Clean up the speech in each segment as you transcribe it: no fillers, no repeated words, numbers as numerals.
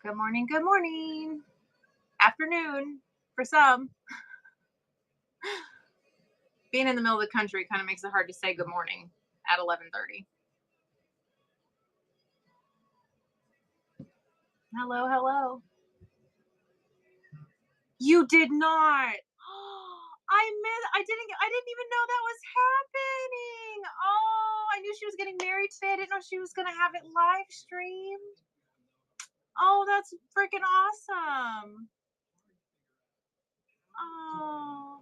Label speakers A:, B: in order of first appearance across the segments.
A: Good morning, good morning. Afternoon for some. Being in the middle of the country kind of makes it hard to say good morning at 11:30. Hello, hello. You did not. I didn't even know that was happening. Oh, I knew she was getting married today. I didn't know she was going to have it live streamed. Oh, that's freaking awesome. Oh.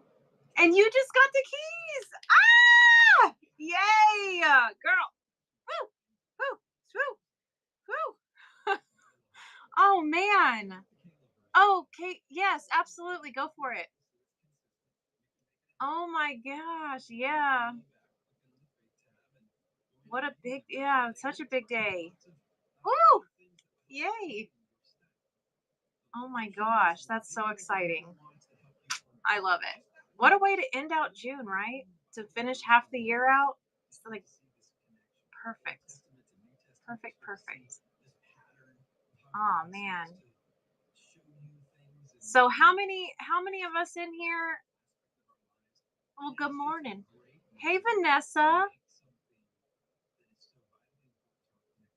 A: And you just got the keys. Ah! Yay! Girl. Woo! Woo! Woo! Woo! Oh man. Oh, Kate, yes, absolutely. Go for it. Oh my gosh. Yeah. What a big, yeah, such a big day. Woo! Yay. Oh my gosh. That's so exciting. I love it. What a way to end out June, right? To finish half the year out. It's like perfect. Perfect, perfect. Oh man. So how many of us in here? Well, good morning. Hey Vanessa.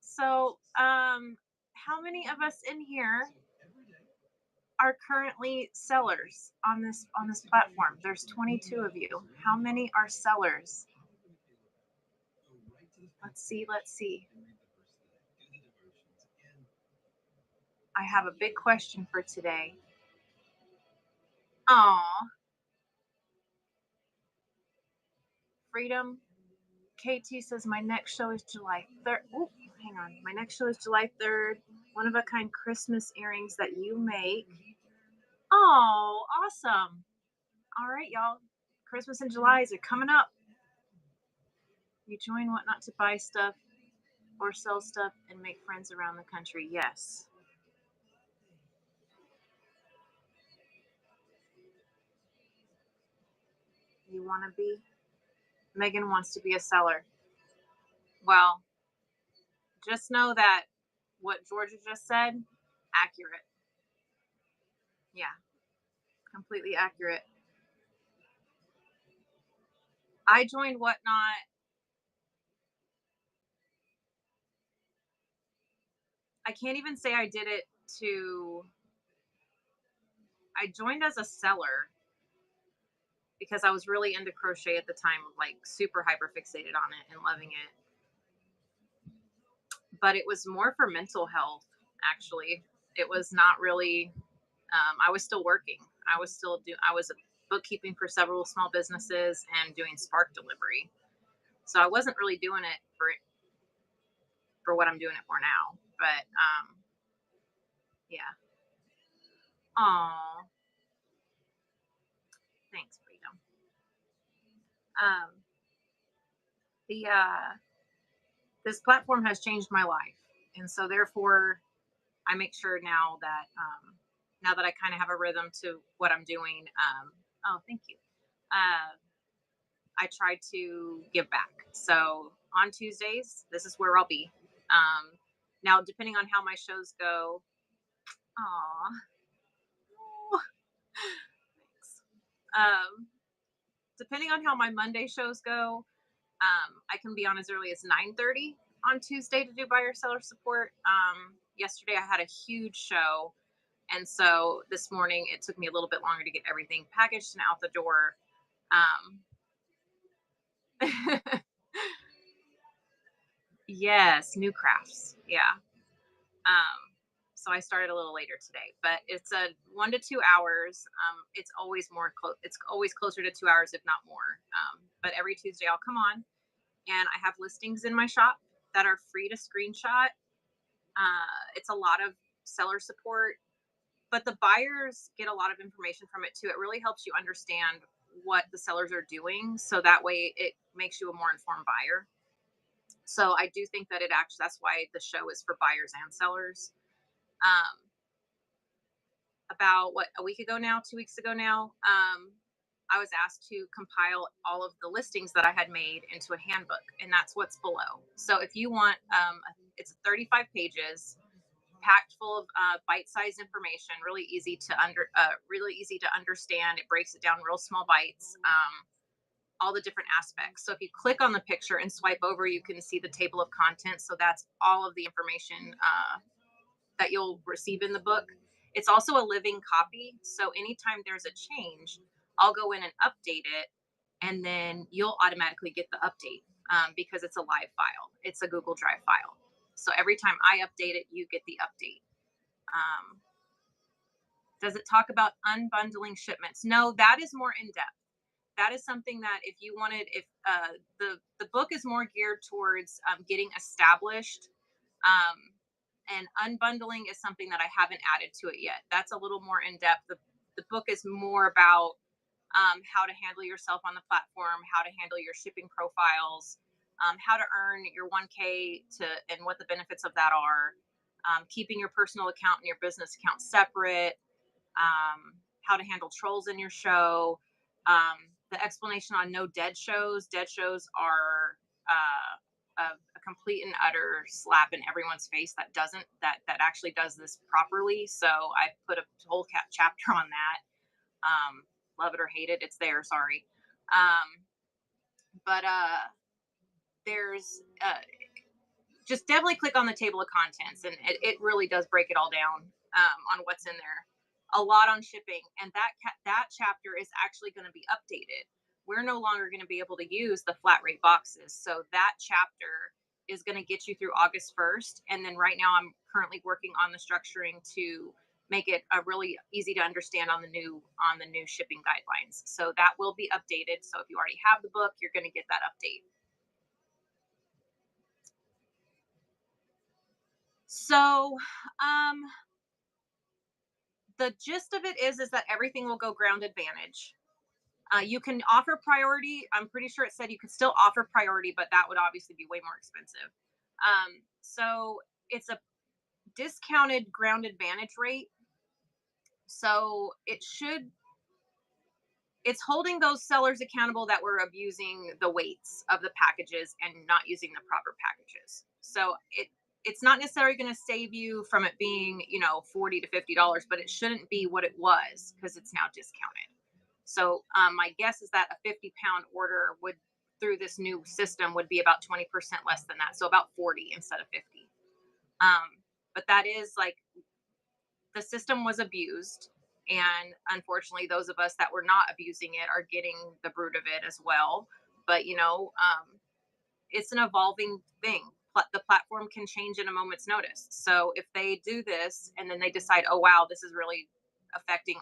A: So, how many of us in here are currently sellers on this platform? There's 22 of you. How many are sellers? Let's see, let's see. I have a big question for today. Aw, Freedom. KT says my next show is July 3rd. Oh, hang on. My next show is July 3rd. One of a kind Christmas earrings that you make. Oh, awesome. All right, y'all. Christmas in July is coming up. You join Whatnot to buy stuff or sell stuff and make friends around the country. Yes. You want to be? Megan wants to be a seller. Well, just know that what Georgia just said, accurate. Yeah, completely accurate. I joined Whatnot. I can't even say I did it to, I joined as a seller because I was really into crochet at the time, like super hyper fixated on it and loving it. But it was more for mental health, actually. It was not really, I was still working. I was bookkeeping for several small businesses and doing Spark delivery. So I wasn't really doing it for what I'm doing it for now. But yeah. Oh, thanks, Freedom. Um, the This platform has changed my life, and so therefore I make sure now that I kind of have a rhythm to what I'm doing. Oh, thank you. Uh, I try to give back. So on Tuesdays, this is where I'll be. Now, depending on how my shows go, aw, thanks. Um, Depending on how my Monday shows go, I can be on as early as 9:30 on Tuesday to do buyer seller support. Yesterday I had a huge show, and so this morning it took me a little bit longer to get everything packaged and out the door. Um, yes, new crafts. Yeah. Um, so I started a little later today, but it's a 1 to 2 hours. It's always it's always closer to 2 hours, if not more. But every Tuesday I'll come on, and I have listings in my shop that are free to screenshot. It's a lot of seller support, but the buyers get a lot of information from it too. It really helps you understand what the sellers are doing, so that way it makes you a more informed buyer. So I do think that that's why the show is for buyers and sellers. Um, about what, a week ago now, 2 weeks ago now, I was asked to compile all of the listings that I had made into a handbook, and that's what's below. So if you want, it's 35 pages, packed full of bite-sized information, really easy to understand. It breaks it down real small bites, all the different aspects. So if you click on the picture and swipe over, you can see the table of contents. So that's all of the information that you'll receive in the book. It's also a living copy. So anytime there's a change, I'll go in and update it, and then you'll automatically get the update because it's a live file. It's a Google Drive file. So every time I update it, you get the update. Does it talk about unbundling shipments? No, that is more in depth. That is something that if you wanted, if the book is more geared towards getting established, and unbundling is something that I haven't added to it yet. That's a little more in depth. The book is more about how to handle yourself on the platform, how to handle your shipping profiles, how to earn your 1K and what the benefits of that are, keeping your personal account and your business account separate, how to handle trolls in your show, the explanation on no dead shows. Dead shows are a complete and utter slap in everyone's face that actually does this properly. So I put a whole chapter on that. Love it or hate it, it's there. Sorry. But there's just definitely click on the table of contents, and it really does break it all down on what's in there. A lot on shipping, and that chapter is actually going to be updated. We're no longer going to be able to use the flat rate boxes. So that chapter is going to get you through August 1st. And then right now I'm currently working on the structuring to make it really easy to understand on the new shipping guidelines. So that will be updated. So if you already have the book, you're going to get that update. So the gist of it is that everything will go Ground Advantage. You can offer priority. I'm pretty sure it said you could still offer priority, but that would obviously be way more expensive. So it's a discounted Ground Advantage rate. So it's holding those sellers accountable that were abusing the weights of the packages and not using the proper packages. So it's not necessarily going to save you from it being, $40 to $50, but it shouldn't be what it was because it's now discounted. So my guess is that a 50-pound order through this new system would be about 20% less than that. So about 40 instead of 50. But that is like, the system was abused. And unfortunately, those of us that were not abusing it are getting the brunt of it as well. But, it's an evolving thing. The platform can change in a moment's notice. So if they do this and then they decide, oh, wow, this is really affecting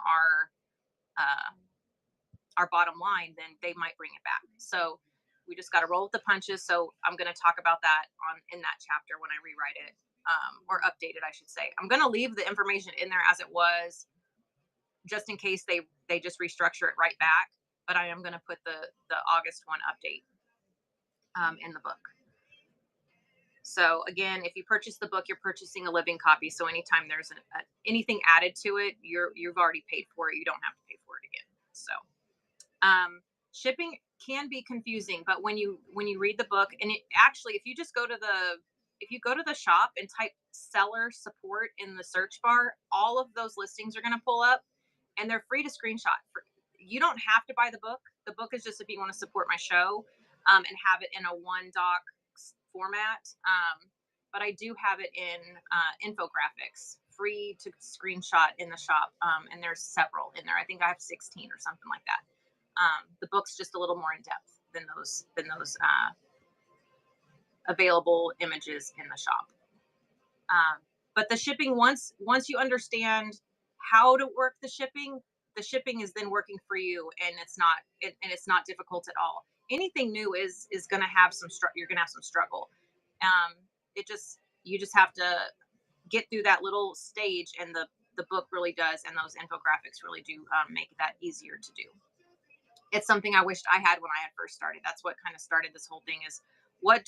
A: our bottom line, then they might bring it back. So we just got to roll with the punches. So I'm going to talk about that in that chapter when I rewrite it, or update it, I should say. I'm going to leave the information in there as it was, just in case they just restructure it right back. But I am going to put the August 1 update in the book. So again, if you purchase the book, you're purchasing a living copy. So anytime there's anything added to it, you've already paid for it. You don't have to pay for it again. So shipping can be confusing, but when you read the book, and it actually, if you go to the shop and type seller support in the search bar, all of those listings are going to pull up, and they're free to screenshot. You don't have to buy the book. The book is just if you want to support my show and have it in a one doc format. But I do have it in infographics, free to screenshot in the shop. And there's several in there. I think I have 16 or something like that. The book's just a little more in depth than those available images in the shop. But the shipping, once you understand how to work the shipping is then working for you, and it's not difficult at all. Anything new is going to have you're going to have some struggle. You just have to get through that little stage, and the book really does, and those infographics really do make that easier to do. It's something I wished I had when I had first started. That's what kind of started this whole thing, is what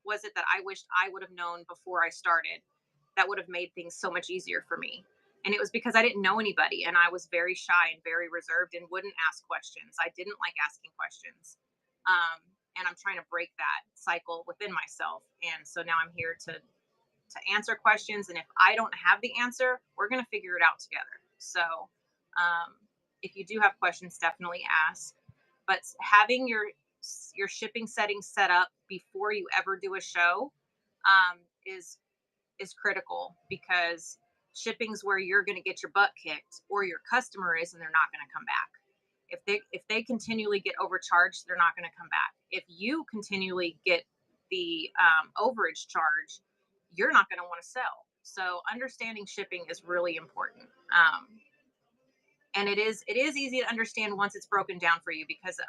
A: was it that I wished I would have known before I started that would have made things so much easier for me. And it was because I didn't know anybody, and I was very shy and very reserved and wouldn't ask questions. I didn't like asking questions. And I'm trying to break that cycle within myself. And so now I'm here to to answer questions. And if I don't have the answer, we're going to figure it out together. So if you do have questions, definitely ask. But having your shipping settings set up before you ever do a show is critical, because shipping's where you're going to get your butt kicked, or your customer is, and they're not going to come back. If they continually get overcharged, they're not going to come back. If you continually get the overage charge, you're not going to want to sell. So understanding shipping is really important. And it is easy to understand once it's broken down for you, because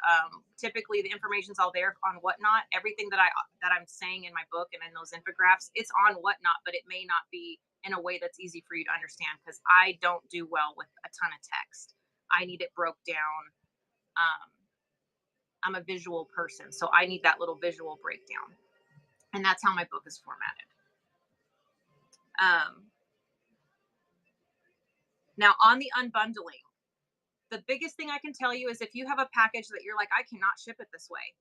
A: typically the information's all there on Whatnot. Everything that I'm saying in my book and in those infographics, it's on Whatnot, but it may not be in a way that's easy for you to understand, because I don't do well with a ton of text. I need it broke down. I'm a visual person, so I need that little visual breakdown, and that's how my book is formatted. Now, on the unbundling, the biggest thing I can tell you is if you have a package that you're like, I cannot ship it this way.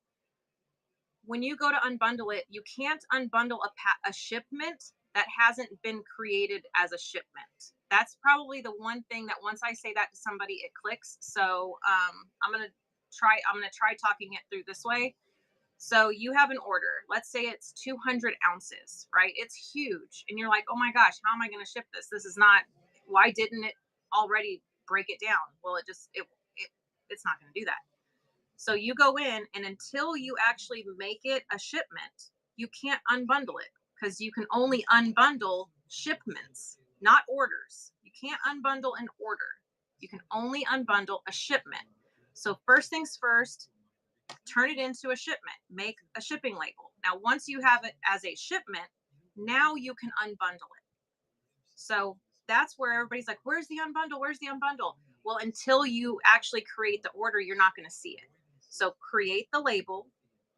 A: When you go to unbundle it, you can't unbundle a shipment that hasn't been created as a shipment. That's probably the one thing that once I say that to somebody, it clicks. So I'm gonna try talking it through this way. So you have an order. Let's say it's 200 ounces, right? It's huge, and you're like, oh my gosh, how am I going to ship this? This is not. Why didn't it already break it down? Well, it's not going to do that. So you go in, and until you actually make it a shipment, you can't unbundle it, because you can only unbundle shipments, not orders. You can't unbundle an order. You can only unbundle a shipment. So first things first, turn it into a shipment, make a shipping label. Now, once you have it as a shipment, now you can unbundle it. So that's where everybody's like, where's the unbundle? Where's the unbundle? Well, until you actually create the order, you're not going to see it. So create the label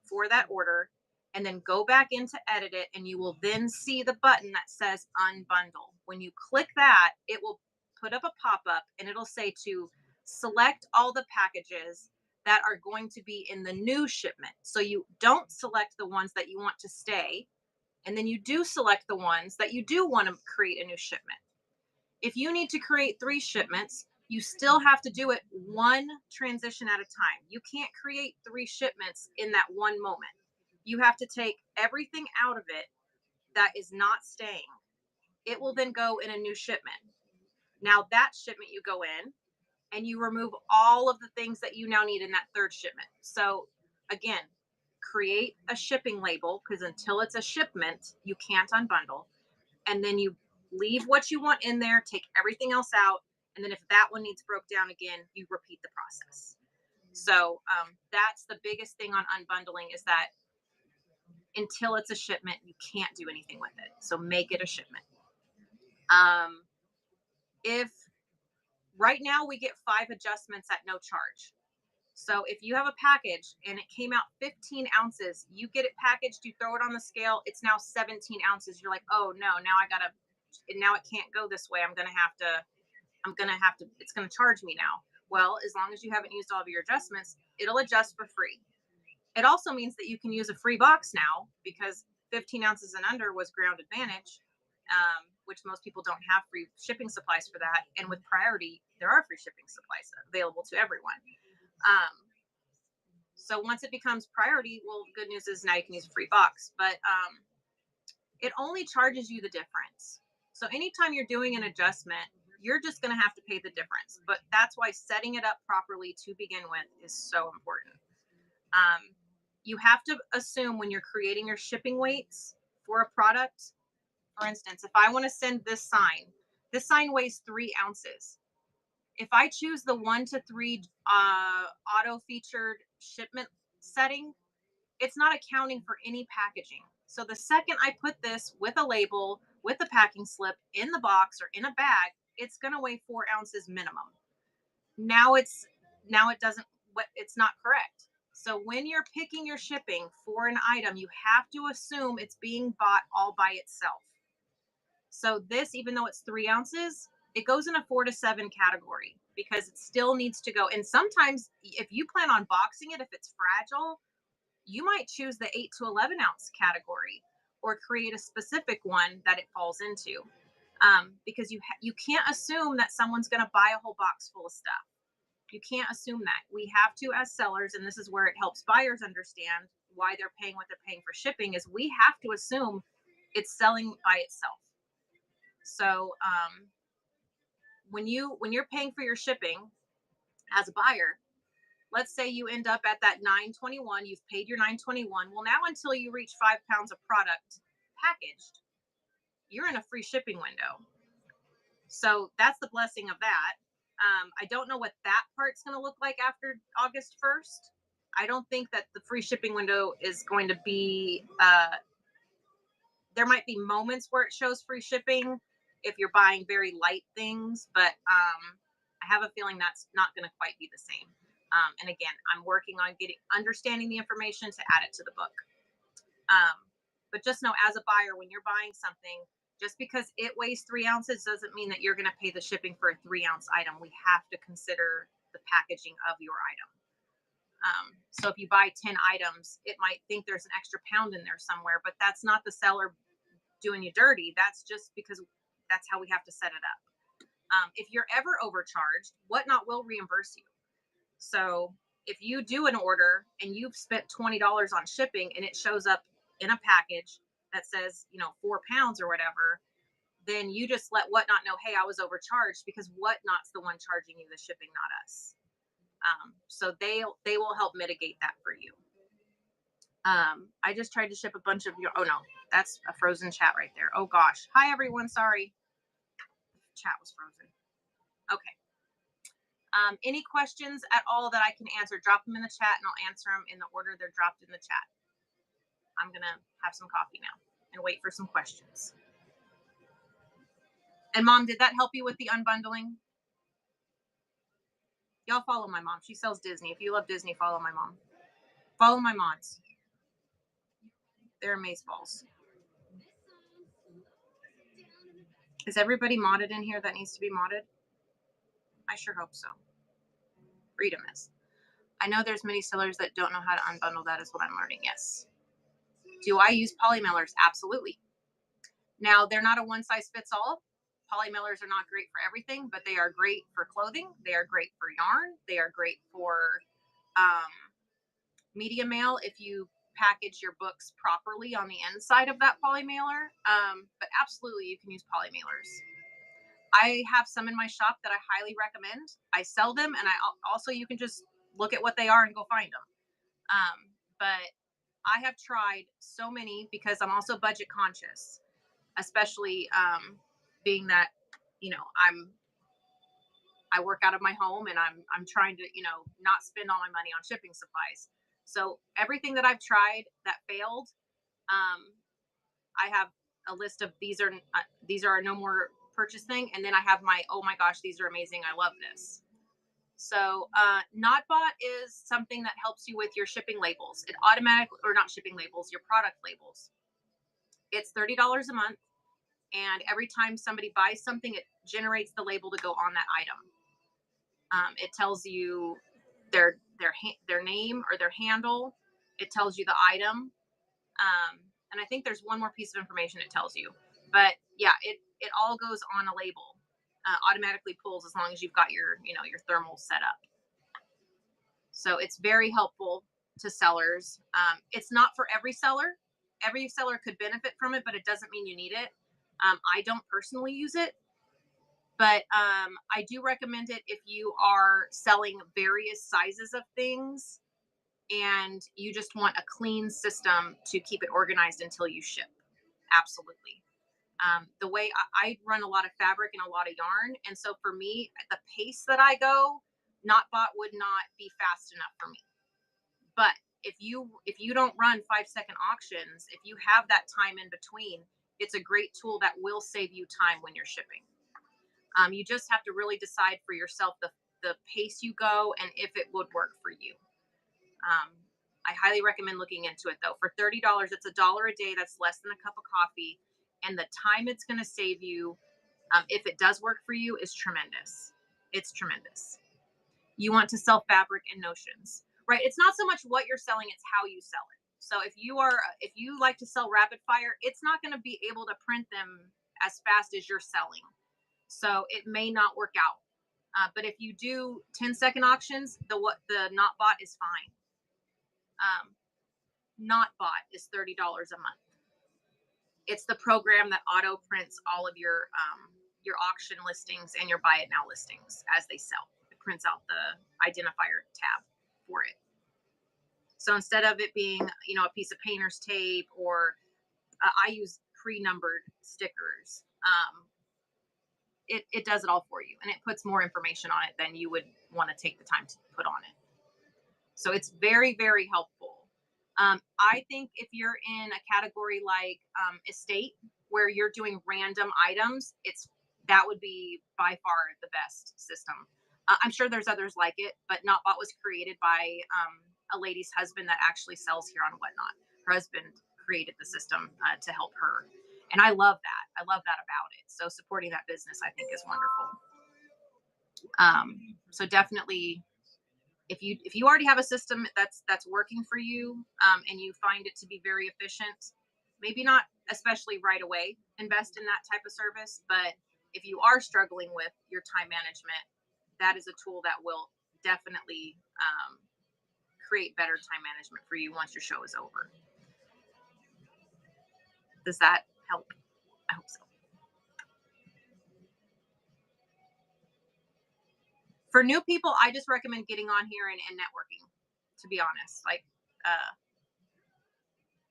A: for that order, and then go back in to edit it, and you will then see the button that says unbundle. When you click that, it will put up a pop-up, and it'll say to select all the packages that are going to be in the new shipment. So you don't select the ones that you want to stay, and then you do select the ones that you do want to create a new shipment. If you need to create 3 shipments, you still have to do it one transition at a time. You can't create 3 shipments in that one moment. You have to take everything out of it that is not staying. It will then go in a new shipment. Now that shipment, you go in and you remove all of the things that you now need in that 3rd shipment. So again, create a shipping label, because until it's a shipment, you can't unbundle. And then you leave what you want in there, take everything else out. And then if that one needs broke down again, you repeat the process. So that's the biggest thing on unbundling, is that until it's a shipment, you can't do anything with it. So make it a shipment. If right now we get 5 adjustments at no charge. So if you have a package and it came out 15 ounces, you get it packaged, you throw it on the scale, it's now 17 ounces. You're like, oh no, now it can't go this way. I'm going to have to, it's going to charge me now. Well, as long as you haven't used all of your adjustments, it'll adjust for free. It also means that you can use a free box now, because 15 ounces and under was Ground Advantage, which most people don't have free shipping supplies for that. And with Priority, there are free shipping supplies available to everyone. So once it becomes Priority, well, the good news is now you can use a free box, but it only charges you the difference. So anytime you're doing an adjustment, you're just going to have to pay the difference. But that's why setting it up properly to begin with is so important. You have to assume when you're creating your shipping weights for a product. For instance, if I want to send this sign weighs 3 ounces. If I choose the 1 to 3 auto featured shipment setting, it's not accounting for any packaging. So the second I put this with a label, with a packing slip in the box or in a bag, it's going to weigh 4 ounces minimum. Now it's not correct. So when you're picking your shipping for an item, you have to assume it's being bought all by itself. So this, even though it's 3 ounces, it goes in a 4 to 7 category, because it still needs to go. And sometimes if you plan on boxing it, if it's fragile, you might choose the 8 to 11 ounce category. or create a specific one that it falls into. Because you can't assume that someone's going to buy a whole box full of stuff. You can't assume that. We have to, as sellers, and this is where it helps buyers understand why they're paying what they're paying for shipping, is we have to assume it's selling by itself. So when you're paying for your shipping as a buyer, let's say you end up at that $9.21, you've paid your $9.21. Well, now until you reach 5 pounds of product packaged, you're in a free shipping window. So that's the blessing of that. I don't know what that part's going to look like after August 1st. I don't think that the free shipping window is going to be, there might be moments where it shows free shipping if you're buying very light things, but I have a feeling that's not going to quite be the same. And again, I'm working on understanding the information to add it to the book. But just know, as a buyer, when you're buying something, just because it weighs 3 ounces doesn't mean that you're going to pay the shipping for a 3-ounce item. We have to consider the packaging of your item. So if you buy 10 items, it might think there's an extra pound in there somewhere, but that's not the seller doing you dirty. That's just because that's how we have to set it up. If you're ever overcharged, Whatnot will reimburse you. So if you do an order and you've spent $20 on shipping and it shows up in a package that says, 4 pounds or whatever, then you just let Whatnot know, hey, I was overcharged, because Whatnot's the one charging you the shipping, not us. So they will help mitigate that for you. I just tried to ship a bunch of your, oh no, that's a frozen chat right there. Oh gosh. Hi everyone. Sorry. Chat was frozen. Okay. Any questions at all that I can answer, drop them in the chat and I'll answer them in the order they're dropped in the chat. I'm going to have some coffee now and wait for some questions. And Mom, did that help you with the unbundling? Y'all follow my mom. She sells Disney. If you love Disney, follow my mom. Follow my mods. They're amazeballs. Is everybody modded in here that needs to be modded? I sure hope so. Freedom is. I know there's many sellers that don't know how to unbundle. That is what I'm learning. Yes. Do I use poly mailers? Absolutely. Now, they're not a one-size-fits-all. Poly mailers are not great for everything, but they are great for clothing. They are great for yarn. They are great for media mail if you package your books properly on the inside of that poly mailer. But absolutely, you can use poly mailers. I have some in my shop that I highly recommend. I sell them, and also you can just look at what they are and go find them. But I have tried so many because I'm also budget conscious, especially being that, I work out of my home and I'm trying to, not spend all my money on shipping supplies. So everything that I've tried that failed, I have a list of these are no more purchase thing, and then I have my, oh my gosh, these are amazing, I love this. So Notbot is something that helps you with your shipping labels. It automatically, or not shipping labels, your product labels. It's $30 a month, and every time somebody buys something, it generates the label to go on that item. It tells you their name or their handle. It tells you the item. And I think there's one more piece of information it tells you. But yeah, it all goes on a label. Automatically pulls as long as you've got your thermals set up. So it's very helpful to sellers. It's not for every seller. Every seller could benefit from it, but it doesn't mean you need it. I don't personally use it, but I do recommend it if you are selling various sizes of things and you just want a clean system to keep it organized until you ship. Absolutely. The way I run a lot of fabric and a lot of yarn, and so for me, at the pace that I go, Notbot would not be fast enough for me. But if you don't run 5-second auctions, if you have that time in between, it's a great tool that will save you time when you're shipping. You just have to really decide for yourself the pace you go and if it would work for you. I highly recommend looking into it though. For $30, it's $1 a day. That's less than a cup of coffee. And the time it's going to save you, if it does work for you, is tremendous. It's tremendous. You want to sell fabric and notions, right? It's not so much what you're selling, it's how you sell it. So if you like to sell rapid fire, it's not going to be able to print them as fast as you're selling. So it may not work out. But if you do 10-second auctions, the NotBot is fine. NotBot is $30 a month. It's the program that auto prints all of your auction listings and your buy it now listings as they sell. It prints out the identifier tab for it. So instead of it being, a piece of painter's tape, or I use pre-numbered stickers, it does it all for you, and it puts more information on it than you would want to take the time to put on it. So it's very, very helpful. I think if you're in a category like estate, where you're doing random items, that would be by far the best system. I'm sure there's others like it, but NotBot was created by a lady's husband that actually sells here on Whatnot. Her husband created the system to help her, and I love that. I love that about it. So supporting that business, I think, is wonderful. So definitely, if you already have a system that's working for you, and you find it to be very efficient, maybe not especially right away invest in that type of service, but if you are struggling with your time management, that is a tool that will definitely create better time management for you once your show is over. Does that help? I hope so. For new people, I just recommend getting on here and networking, to be honest. Like,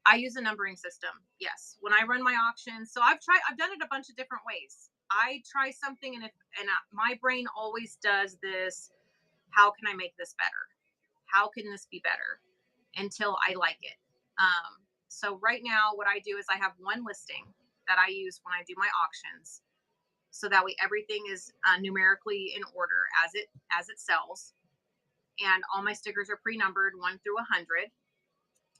A: I use a numbering system. Yes. When I run my auctions, so I've done it a bunch of different ways. I try something, and my brain always does this. How can I make this better? How can this be better? Until I like it. So right now, what I do is I have one listing that I use when I do my auctions, so that way everything is numerically in order as it sells, and all my stickers are pre-numbered 1 through 100.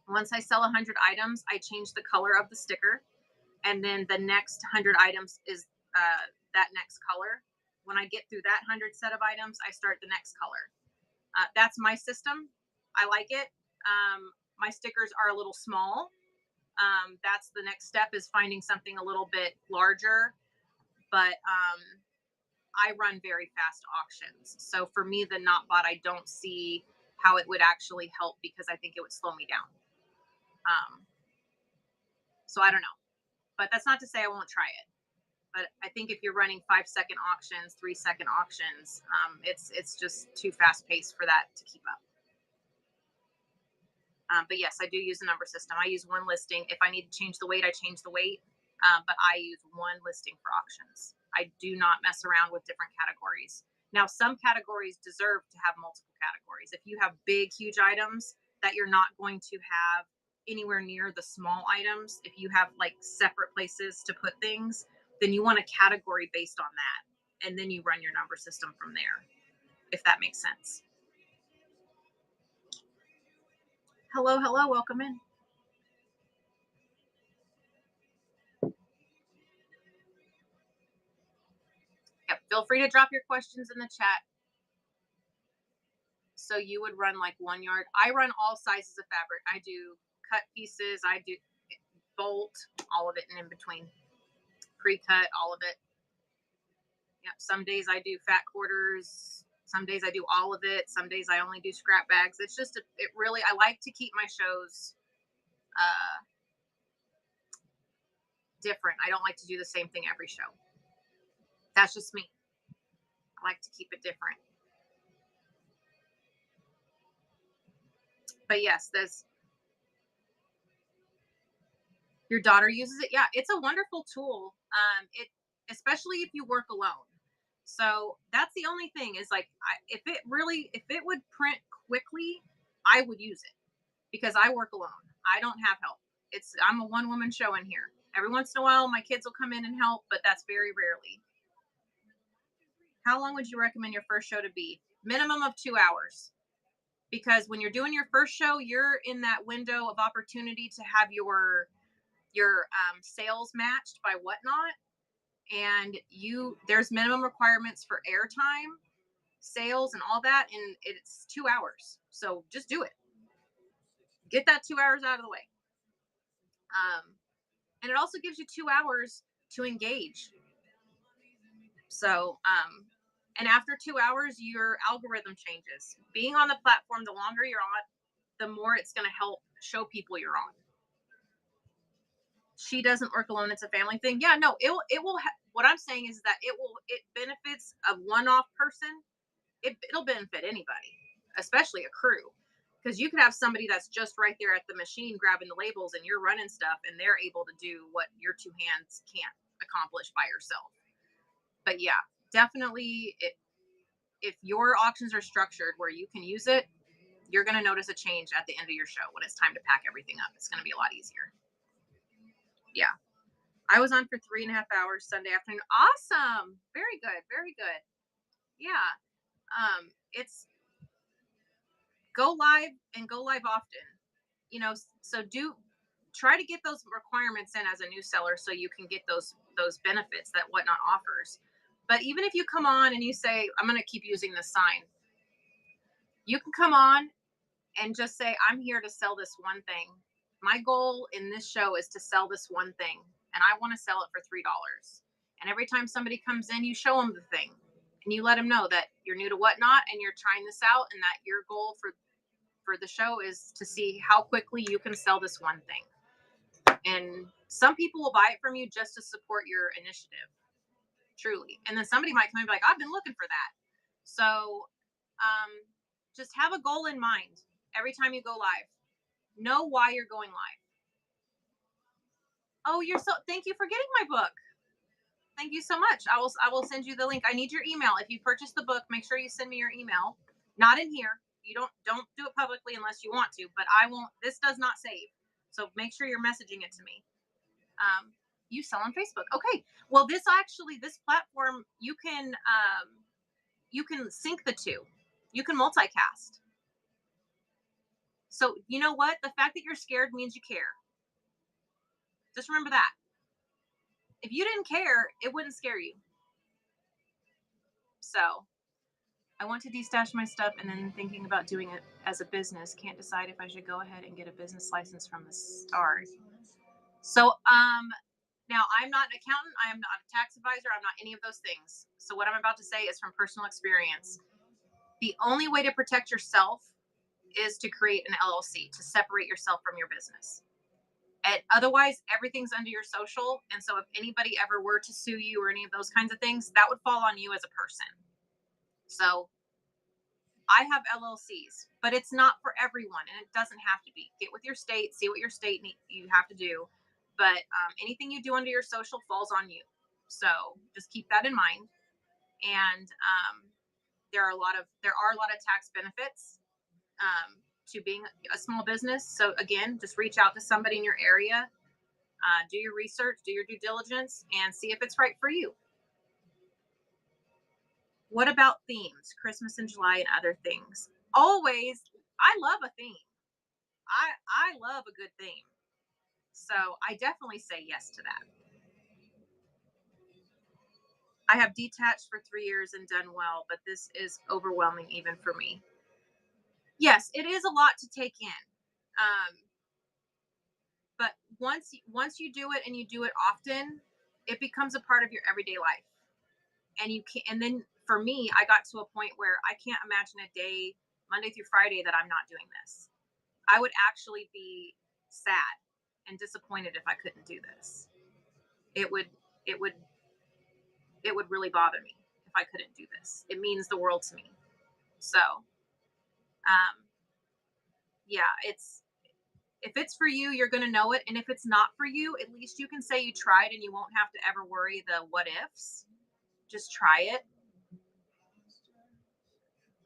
A: Once I sell 100 items, I change the color of the sticker, and then the next 100 items is that next color. When I get through that 100 set of items, I start the next color. That's my system. I like it. My stickers are a little small. That's the next step, is finding something a little bit larger. But I run very fast auctions. So for me, the NotBot, I don't see how it would actually help, because I think it would slow me down. So I don't know. But that's not to say I won't try it. But I think if you're running 5-second auctions, 3-second auctions, it's just too fast paced for that to keep up. But yes, I do use a number system. I use one listing. If I need to change the weight, I change the weight. But I use one listing for auctions. I do not mess around with different categories. Now, some categories deserve to have multiple categories. If you have big, huge items that you're not going to have anywhere near the small items, if you have like separate places to put things, then you want a category based on that. And then you run your number system from there, if that makes sense. Hello, welcome in. Yep, feel free to drop your questions in the chat. So you would run like 1 yard. I run all sizes of fabric. I do cut pieces. I do bolt, all of it, and in between. Pre-cut, all of it. Yep. Some days I do fat quarters. Some days I do all of it. Some days I only do scrap bags. It's just, I like to keep my shows different. I don't like to do the same thing every show. That's just me. I like to keep it different. But yes, your daughter uses it. Yeah, it's a wonderful tool. Especially if you work alone. So that's the only thing, is like, if it would print quickly, I would use it, because I work alone. I don't have help. I'm a one-woman show in here. Every once in a while, my kids will come in and help, but that's very rarely. How long would you recommend your first show to be? Minimum of 2 hours. Because when you're doing your first show, you're in that window of opportunity to have your sales matched by Whatnot, and there's minimum requirements for airtime, sales, and all that, and it's 2 hours. So just do it. Get that 2 hours out of the way. And it also gives you 2 hours to engage. So, and after 2 hours, your algorithm changes. Being on the platform, the longer you're on, the more it's going to help show people you're on. She doesn't work alone. It's a family thing. Yeah, no, what I'm saying is that it benefits a one-off person. It'll benefit anybody, especially a crew. Because you could have somebody that's just right there at the machine grabbing the labels and you're running stuff and they're able to do what your two hands can't accomplish by yourself. But yeah, definitely if your auctions are structured where you can use it, you're going to notice a change at the end of your show when it's time to pack everything up. It's going to be a lot easier. Yeah. I was on for 3.5 hours Sunday afternoon. Awesome. Very good. Very good. Yeah. It's go live and go live often. So try to get those requirements in as a new seller so you can get those benefits that Whatnot offers. But even if you come on and you say, I'm going to keep using this sign, you can come on and just say, I'm here to sell this one thing. My goal in this show is to sell this one thing, and I want to sell it for $3. And every time somebody comes in, you show them the thing, and you let them know that you're new to Whatnot and you're trying this out, and that your goal for the show is to see how quickly you can sell this one thing. And some people will buy it from you just to support your initiative, truly. And then somebody might come and be like, I've been looking for that. So just have a goal in mind every time you go live. Know why you're going live. Oh, thank you for getting my book. Thank you so much. I will send you the link. I need your email. If you purchase the book, make sure you send me your email. Not in here. You don't do it publicly unless you want to, but I won't. This does not save. So make sure you're messaging it to me. You sell on Facebook. Okay. Well, this platform, you can sync the two. You can multicast. So you know what? The fact that you're scared means you care. Just remember that. If you didn't care, it wouldn't scare you. So I want to destash my stuff and then thinking about doing it as a business. Can't decide if I should go ahead and get a business license from the start. So now I'm not an accountant. I am not a tax advisor. I'm not any of those things. So what I'm about to say is from personal experience. The only way to protect yourself is to create an LLC to separate yourself from your business. And otherwise, everything's under your social. And so if anybody ever were to sue you or any of those kinds of things, that would fall on you as a person. So I have LLCs, but it's not for everyone, and it doesn't have to be. Get with your state, see what your state you have to do. But anything you do under your social falls on you. So just keep that in mind. And there are a lot of tax benefits to being a small business. So again, just reach out to somebody in your area, do your research, do your due diligence, and see if it's right for you. What about themes, Christmas in July and other things? Always, I love a theme. I love a good theme. So I definitely say yes to that. I have detached for 3 years and done well, but this is overwhelming even for me. Yes, it is a lot to take in. But once you do it and you do it often, it becomes a part of your everyday life. And then for me, I got to a point where I can't imagine a day, Monday through Friday, that I'm not doing this. I would actually be sad and disappointed if I couldn't do this. It would really bother me if I couldn't do this. It means the world to me. So, yeah, if it's for you, you're going to know it. And if it's not for you, at least you can say you tried and you won't have to ever worry the what ifs. Just try it.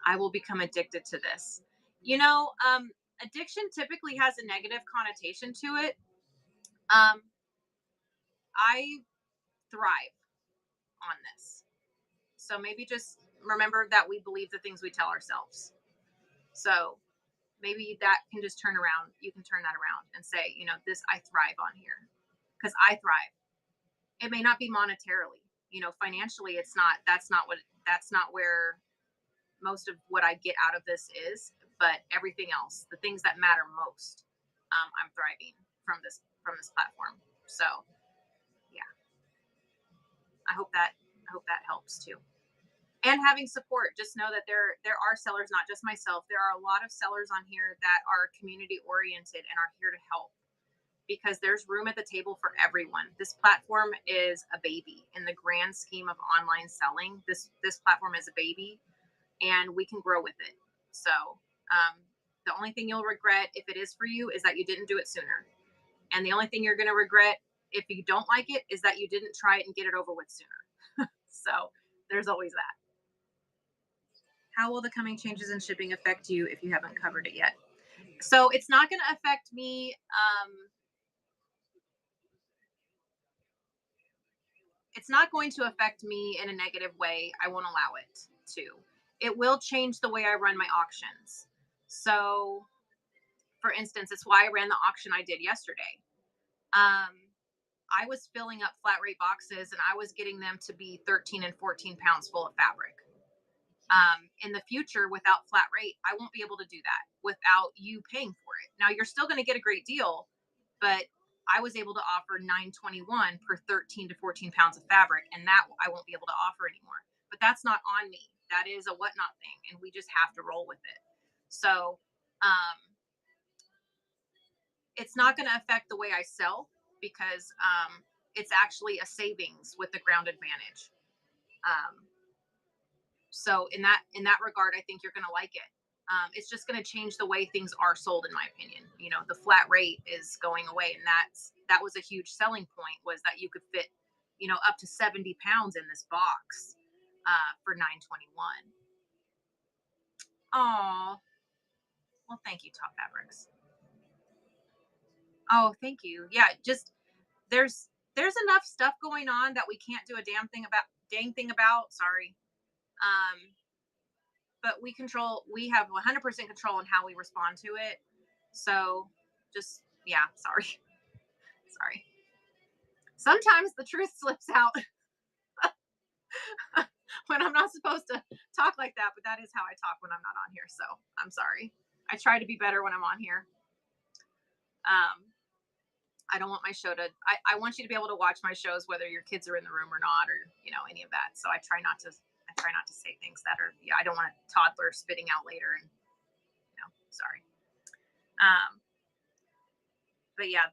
A: I will become addicted to this. Addiction typically has a negative connotation to it. I thrive on this. So maybe just remember that we believe the things we tell ourselves. So maybe that can just turn around. You can turn that around and say, this, I thrive on here because I thrive. It may not be monetarily, financially, that's not where most of what I get out of this is, but everything else, the things that matter most, I'm thriving from this platform. So yeah, I hope that helps too. And having support, just know that there are sellers, not just myself. There are a lot of sellers on here that are community oriented and are here to help, because there's room at the table for everyone. This platform is a baby in the grand scheme of online selling. This platform is a baby, and we can grow with it. So the only thing you'll regret, if it is for you, is that you didn't do it sooner. And the only thing you're going to regret if you don't like it is that you didn't try it and get it over with sooner. So there's always that. How will the coming changes in shipping affect you if you haven't covered it yet? So it's not going to affect me. It's not going to affect me in a negative way. I won't allow it to. It will change the way I run my auctions. So, for instance, it's why I ran the auction I did yesterday. I was filling up flat rate boxes and I was getting them to be 13 and 14 pounds full of fabric. In the future, without flat rate, I won't be able to do that without you paying for it. Now, you're still going to get a great deal, but I was able to offer $9.21 per 13 to 14 pounds of fabric, and that I won't be able to offer anymore. But that's not on me. That is a whatnot thing, and we just have to roll with it. So it's not going to affect the way I sell, because it's actually a savings with the ground advantage. So in that regard, I think you're going to like it. It's just going to change the way things are sold, in my opinion. You know, the flat rate is going away, and that was a huge selling point, was that you could fit, you know, up to 70 pounds in this box for $9.21. Oh, well, thank you, Top Fabrics. Oh, thank you. Yeah, just there's enough stuff going on that we can't do a dang thing about. Sorry. Um, but we have 100% control on how we respond to it. So just, yeah, sorry. Sorry. Sometimes the truth slips out when I'm not supposed to talk like that, but that is how I talk when I'm not on here. So I'm sorry. I try to be better when I'm on here. I don't want my show to, I want you to be able to watch my shows, whether your kids are in the room or not, or, you know, any of that. So I try not to say things that are, yeah, I don't want a toddler spitting out later and, you know, sorry. But yeah,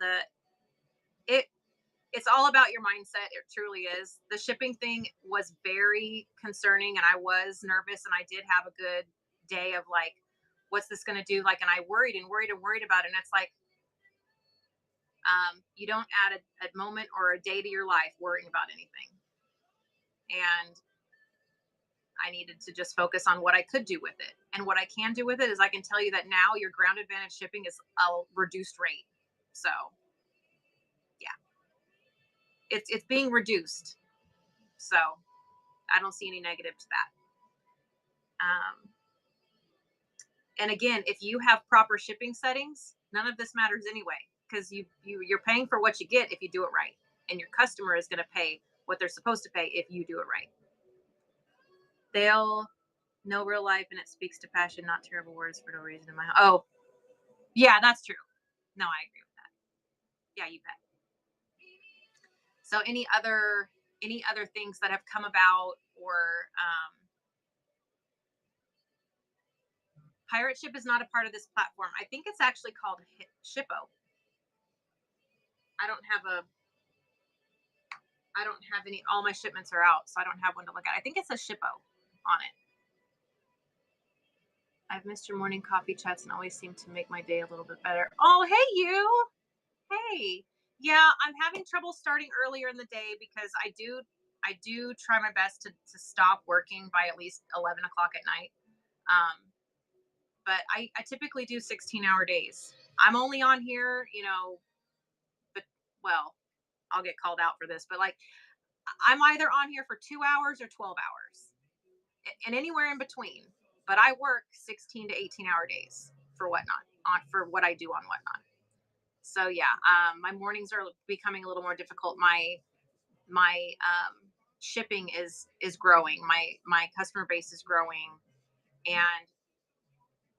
A: it's all about your mindset. It truly is. The shipping thing was very concerning, and I was nervous, and I did have a good day of like, what's this going to do? Like, and I worried about it. And it's like, you don't add a moment or a day to your life worrying about anything. And I needed to just focus on what I could do with it. And what I can do with it is I can tell you that now your ground advantage shipping is a reduced rate. So yeah, it's being reduced. So I don't see any negative to that. And again, if you have proper shipping settings, none of this matters anyway, because you're paying for what you get if you do it right, and your customer is going to pay what they're supposed to pay if you do it right. They'll know real life, and it speaks to passion, not terrible words for no reason in my. Oh, yeah, that's true. No, I agree with that. Yeah, you bet. So any other things that have come about, or Pirate Ship is not a part of this platform. I think it's actually called Shippo. I don't have any, all my shipments are out, so I don't have one to look at. I think it says Shippo on it. I've missed your morning coffee chats and always seem to make my day a little bit better. Oh, hey, you. Hey. Yeah, I'm having trouble starting earlier in the day because I do try my best to stop working by at least 11 o'clock at night. But I typically do 16-hour days. I'm only on here, you know, but, well, I'll get called out for this, but like, I'm either on here for 2 hours or 12 hours and anywhere in between. But I work 16 to 18-hour days for Whatnot, for what I do on Whatnot. So yeah, my mornings are becoming a little more difficult. My shipping is growing. My customer base is growing, and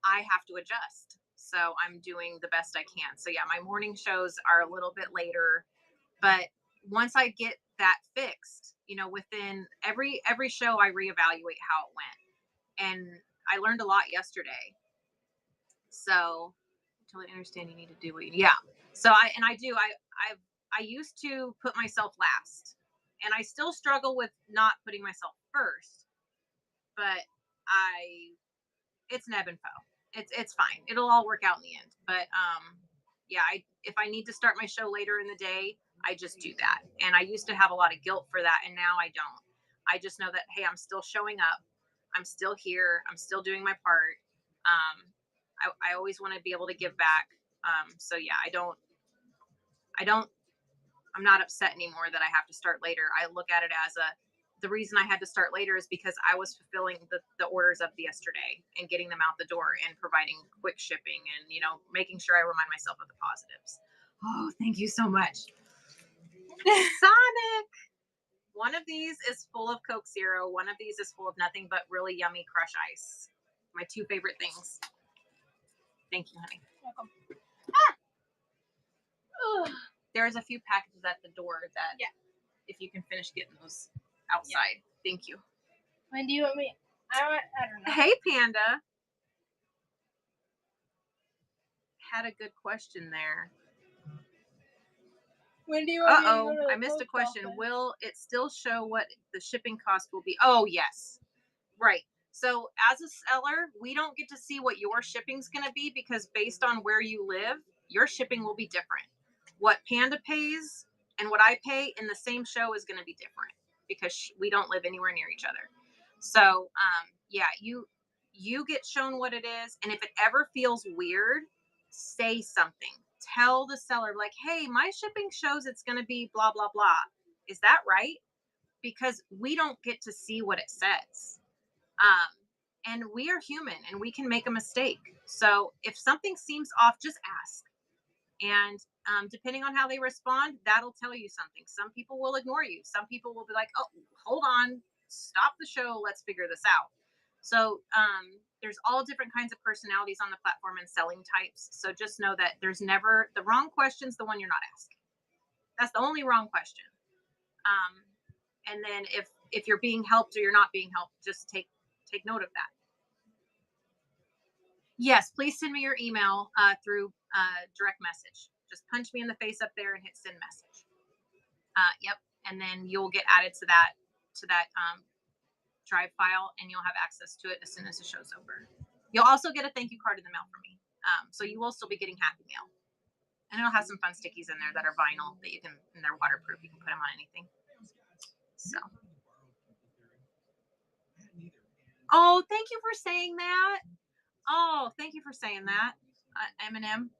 A: I have to adjust. So I'm doing the best I can. So yeah, my morning shows are a little bit later, but once I get that fixed, within every show I reevaluate how it went. And I learned a lot yesterday. So I totally understand you need to do what you, yeah. So I do. I used to put myself last, and I still struggle with not putting myself first, but I it's an ebb and flow. It's fine. It'll all work out in the end. But yeah, if I need to start my show later in the day, I just do that. And I used to have a lot of guilt for that, and now I don't. I just know that, hey, I'm still showing up. I'm still here. I'm still doing my part. I always want to be able to give back. So yeah, I don't I'm not upset anymore that I have to start later. I look at it as the reason I had to start later is because I was fulfilling the orders of the yesterday and getting them out the door and providing quick shipping and, making sure I remind myself of the positives. Oh, thank you so much. Sonic. One of these is full of Coke Zero. One of these is full of nothing but really yummy Crush Ice. My two favorite things. Thank you, honey.
B: Welcome.
A: There's a few packages at the door that, if you can finish getting those outside. Yeah. Thank you.
B: When do you want me? I don't know.
A: Hey, Panda. Had a good question there.
B: When do you want me to go to the
A: I missed a question.
B: office?
A: Will it still show what the shipping cost will be? Oh, yes. Right. So as a seller, we don't get to see what your shipping's going to be because based on where you live, your shipping will be different. What Panda pays and what I pay in the same show is going to be different because we don't live anywhere near each other. So, yeah, you get shown what it is. And if it ever feels weird, say something. Tell the seller, like, hey, my shipping shows it's going to be blah, blah, blah. Is that right? Because we don't get to see what it says. And we are human and we can make a mistake. So if something seems off, just ask. And depending on how they respond, that'll tell you something. Some people will ignore you. Some people will be like, oh, hold on, stop the show. Let's figure this out. So there's all different kinds of personalities on the platform and selling types. So just know that there's never the wrong question's the one you're not asking. That's the only wrong question. And then if you're being helped or you're not being helped, just take note of that. Yes, please send me your email through direct message. Just punch me in the face up there and hit send message. Yep, and then you'll get added to that Drive file, and you'll have access to it as soon as the show's over. You'll also get a thank you card in the mail from me, so you will still be getting Happy Mail, and it'll have some fun stickies in there that are vinyl that you can, and they're waterproof. You can put them on anything. So, oh, thank you for saying that. Oh, thank you for saying that, Eminem.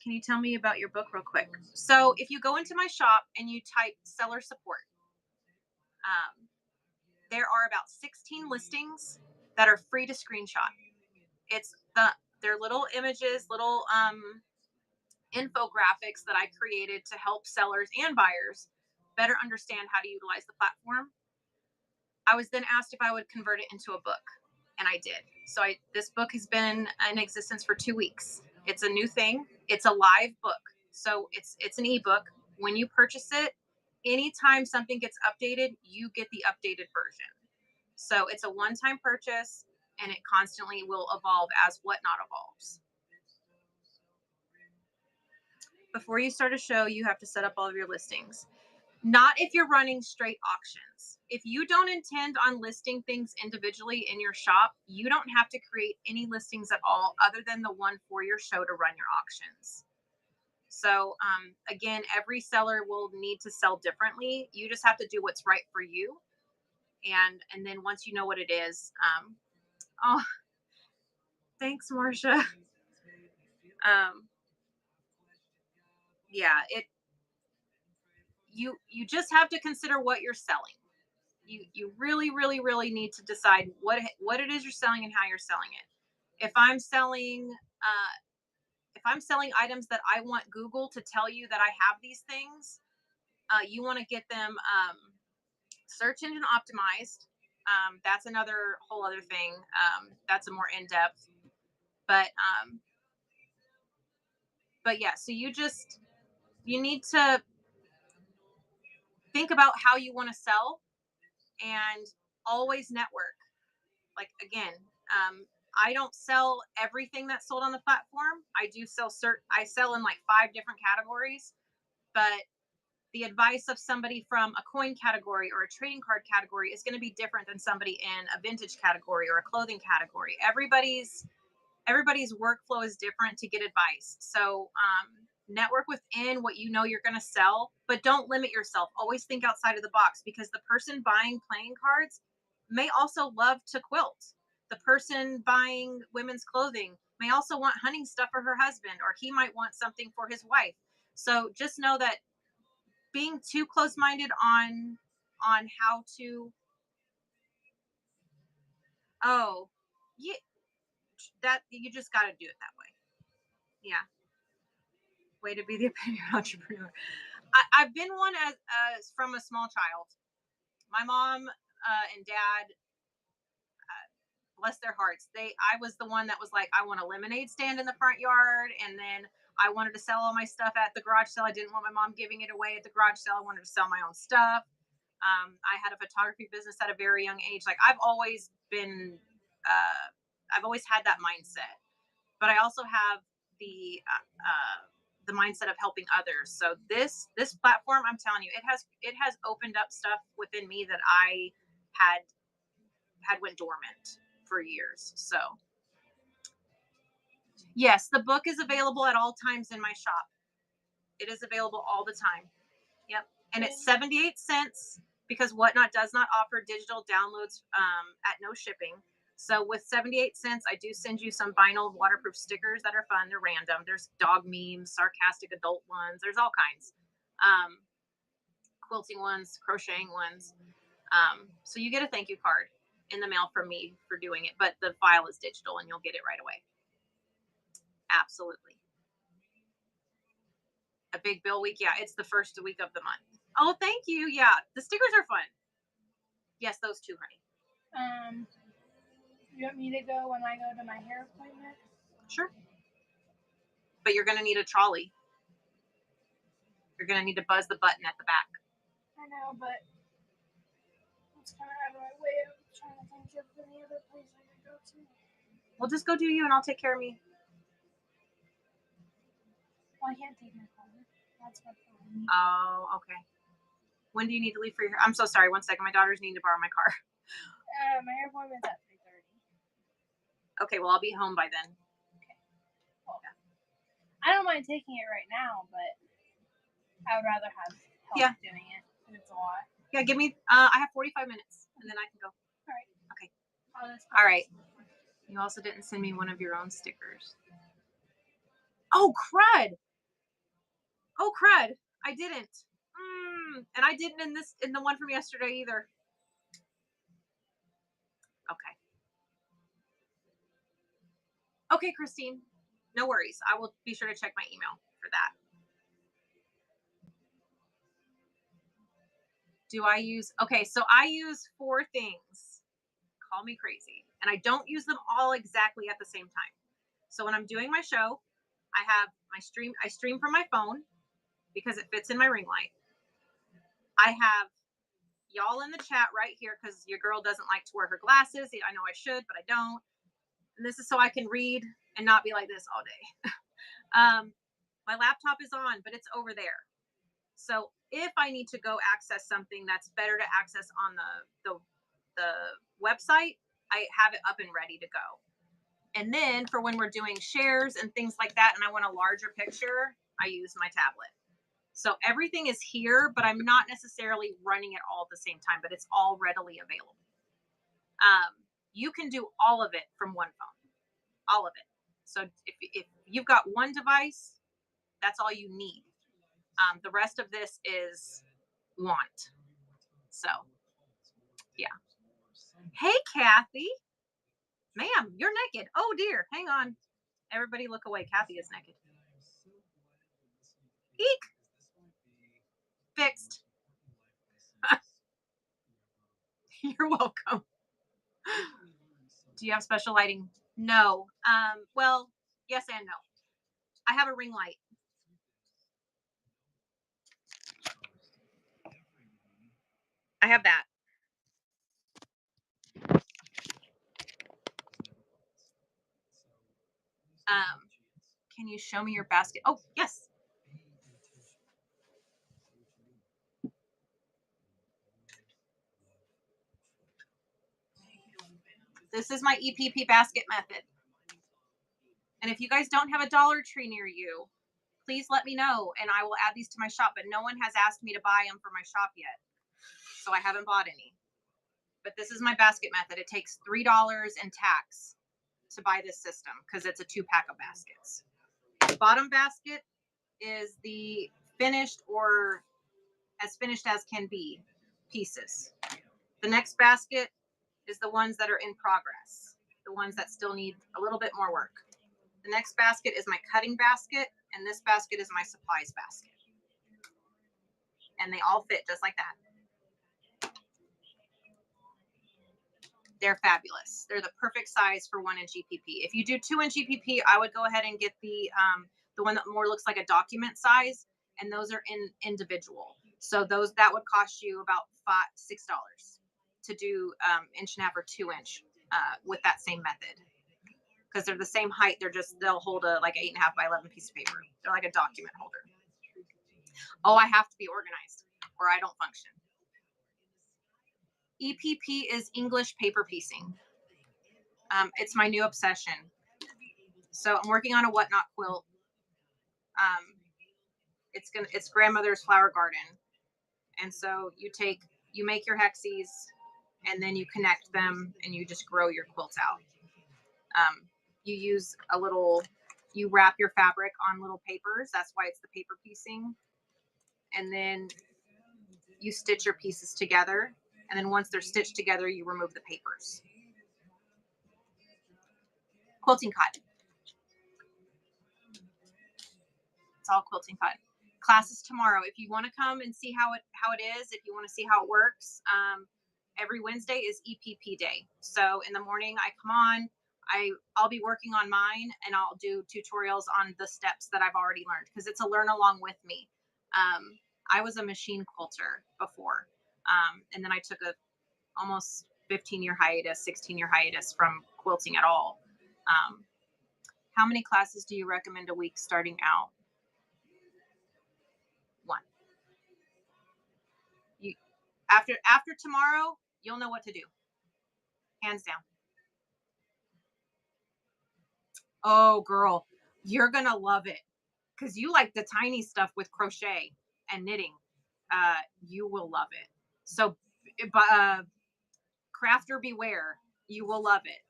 A: Can you tell me about your book real quick? So if you go into my shop and you type seller support, there are about 16 listings that are free to screenshot. They're little images, little infographics that I created to help sellers and buyers better understand how to utilize the platform. I was then asked if I would convert it into a book, and I did. So this book has been in existence for 2 weeks. It's a new thing. It's a live book. So it's an ebook. When you purchase it, anytime something gets updated, you get the updated version. So it's a one-time purchase, and it constantly will evolve as Whatnot evolves. Before you start a show, you have to set up all of your listings. Not if you're running straight auctions. If you don't intend on listing things individually in your shop, you don't have to create any listings at all other than the one for your show to run your auctions. So again, every seller will need to sell differently. You just have to do what's right for you. And then once you know what it is, oh, thanks, Marcia. Yeah, you just have to consider what you're selling. You really, really, really need to decide what it is you're selling and how you're selling it. If I'm selling items that I want Google to tell you that I have these things, you want to get them search engine optimized. That's another whole other thing. That's a more in-depth. But yeah, so you need to think about how you want to sell and always network. Like, again, I don't sell everything that's sold on the platform. I do sell I sell in like 5 different categories, but the advice of somebody from a coin category or a trading card category is going to be different than somebody in a vintage category or a clothing category. Everybody's workflow is different to get advice. So network within what you know you're going to sell, but don't limit yourself. Always think outside of the box, because the person buying playing cards may also love to quilt. The person buying women's clothing may also want hunting stuff for her husband, or he might want something for his wife. So just know that being too close-minded on how to that you just got to do it that way. Yeah. Way to be the opinion entrepreneur. I've been one as from a small child. My mom and dad, bless their hearts, I was the one that was like, I want a lemonade stand in the front yard, and then I wanted to sell all my stuff at the garage sale. I didn't want my mom giving it away at the garage sale. I wanted to sell my own stuff. I had a photography business at a very young age. Like, I've always been, I've always had that mindset, but I also have the mindset of helping others. So this platform, I'm telling you, it has opened up stuff within me that I had went dormant for years. So yes, the book is available at all times in my shop. It is available all the time. Yep. And it's 78 cents because Whatnot does not offer digital downloads at no shipping. So with 78 cents, I do send you some vinyl waterproof stickers that are fun. They're random. There's dog memes, sarcastic adult ones. There's all kinds. Quilting ones, crocheting ones. So you get a thank you card in the mail from me for doing it, but the file is digital and you'll get it right away. Absolutely. A big bill week. Yeah, it's the first week of the month. Oh, thank you. Yeah, the stickers are fun. Yes, those two, honey.
B: You want me to go when I go to my hair appointment?
A: Sure. But you're going to need a trolley. You're going to need to buzz the button at the back.
B: I know, but it's kind of out of my way. I'm trying to think of any other place I could go to.
A: Well, just go do you and I'll take care of me.
B: Well, I can't take my car. That's my problem.
A: Oh, okay. When do you need to leave for your... I'm so sorry. 1 second. My daughters need to borrow my car.
B: My hair appointment's at 3:30.
A: Okay, well, I'll be home by then.
B: Okay. Well, yeah. I don't mind taking it right now, but I would rather have help doing it. It's a lot.
A: Yeah, give me... I have 45 minutes, and then I can go.
B: All right.
A: Okay. All right. You also didn't send me one of your own stickers. Oh, crud. Oh, crud. I didn't. And I didn't in the one from yesterday either. Okay. Okay, Christine. No worries. I will be sure to check my email for that. Do I use... Okay, so I use 4 things. Call me crazy. And I don't use them all exactly at the same time. So when I'm doing my show, I have my stream. I stream from my phone because it fits in my ring light. I have y'all in the chat right here because your girl doesn't like to wear her glasses. I know I should, but I don't. And this is so I can read and not be like this all day. My laptop is on, but it's over there. So if I need to go access something that's better to access on the website, I have it up and ready to go. And then for when we're doing shares and things like that, and I want a larger picture, I use my tablet. So everything is here, but I'm not necessarily running it all at the same time, but it's all readily available. You can do all of it from one phone, all of it. So if you've got one device, that's all you need. The rest of this is want. So, yeah. Hey, Kathy. Ma'am, you're naked. Oh, dear. Hang on. Everybody look away. Kathy is naked. Eek. Fixed. You're welcome. Do you have special lighting? No. Well, yes and no. I have a ring light. I have that. Can you show me your basket? Oh, yes. This is my EPP basket method. And if you guys don't have a Dollar Tree near you, please let me know and I will add these to my shop. But no one has asked me to buy them for my shop yet. So I haven't bought any. But this is my basket method. It takes $3 in tax to buy this system because it's a 2-pack of baskets. The bottom basket is the finished or as finished as can be pieces. The next basket is the ones that are in progress, the ones that still need a little bit more work. The next basket is my cutting basket, and this basket is my supplies basket. And they all fit just like that. They're fabulous. They're the perfect size for 1-inch EPP. If you do 2-inch EPP, I would go ahead and get the one that more looks like a document size, and those are individual. So that would cost you about $6 to do 1.5 or 2-inch with that same method. Because they're the same height, they'll hold a like 8.5 by 11 piece of paper. They're like a document holder. Oh, I have to be organized or I don't function. EPP is English paper piecing. It's my new obsession. So I'm working on a whatnot quilt. It's grandmother's flower garden, and so you make your hexies, and then you connect them, and you just grow your quilts out. You use you wrap your fabric on little papers. That's why it's the paper piecing. And then you stitch your pieces together. And then once they're stitched together, you remove the papers. Quilting cotton. It's all quilting cotton. Classes tomorrow. If you want to come and see how it is, if you want to see how it works, every Wednesday is EPP day. So in the morning I come on. I'll be working on mine and I'll do tutorials on the steps that I've already learned because it's a learn along with me. I was a machine quilter before. And then I took a almost 15-year hiatus, 16-year hiatus from quilting at all. How many classes do you recommend a week starting out? 1. After tomorrow, you'll know what to do. Hands down. Oh, girl, you're going to love it because you like the tiny stuff with crochet and knitting. You will love it. So, crafter beware, you will love it.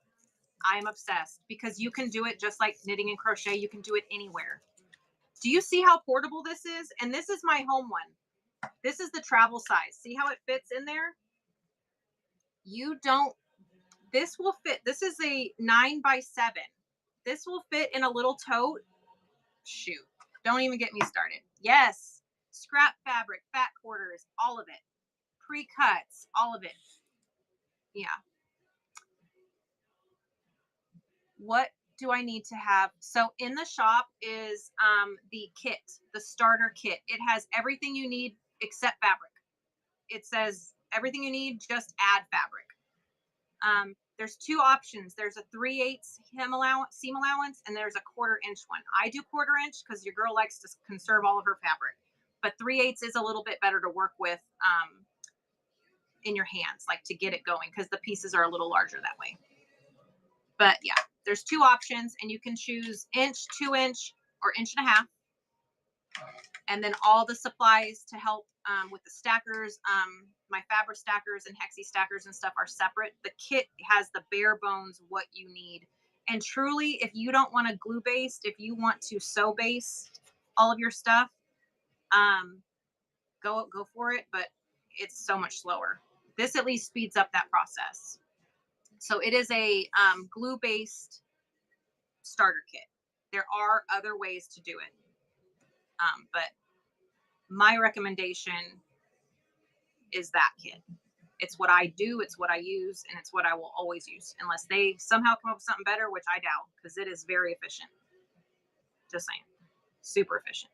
A: I'm obsessed because you can do it just like knitting and crochet. You can do it anywhere. Do you see how portable this is? And this is my home one. This is the travel size. See how it fits in there? This will fit. This is a 9 by 7. This will fit in a little tote. Shoot. Don't even get me started. Yes. Scrap fabric, fat quarters, all of it. Pre-cuts, all of it. Yeah. What do I need to have? So in the shop is the kit, the starter kit. It has everything you need except fabric. It says everything you need, just add fabric. There's 2 options. There's a 3/8 seam allowance, and there's a 1/4 inch one. I do 1/4 inch because your girl likes to conserve all of her fabric. But 3/8 is a little bit better to work with in your hands, like to get it going, because the pieces are a little larger that way. But yeah, there's 2 options, and you can choose 1-inch, 2-inch, or 1.5 inch. And then all the supplies to help with the stackers, my fabric stackers and hexie stackers and stuff are separate. The kit has the bare bones what you need. And truly, if you don't want to glue based, if you want to sew base all of your stuff, go for it. But it's so much slower. This at least speeds up that process. So it is a glue based starter kit. There are other ways to do it. But my recommendation is that kit. It's what I do, it's what I use, and it's what I will always use, unless they somehow come up with something better, which I doubt, because it is very efficient. Just saying. Super efficient.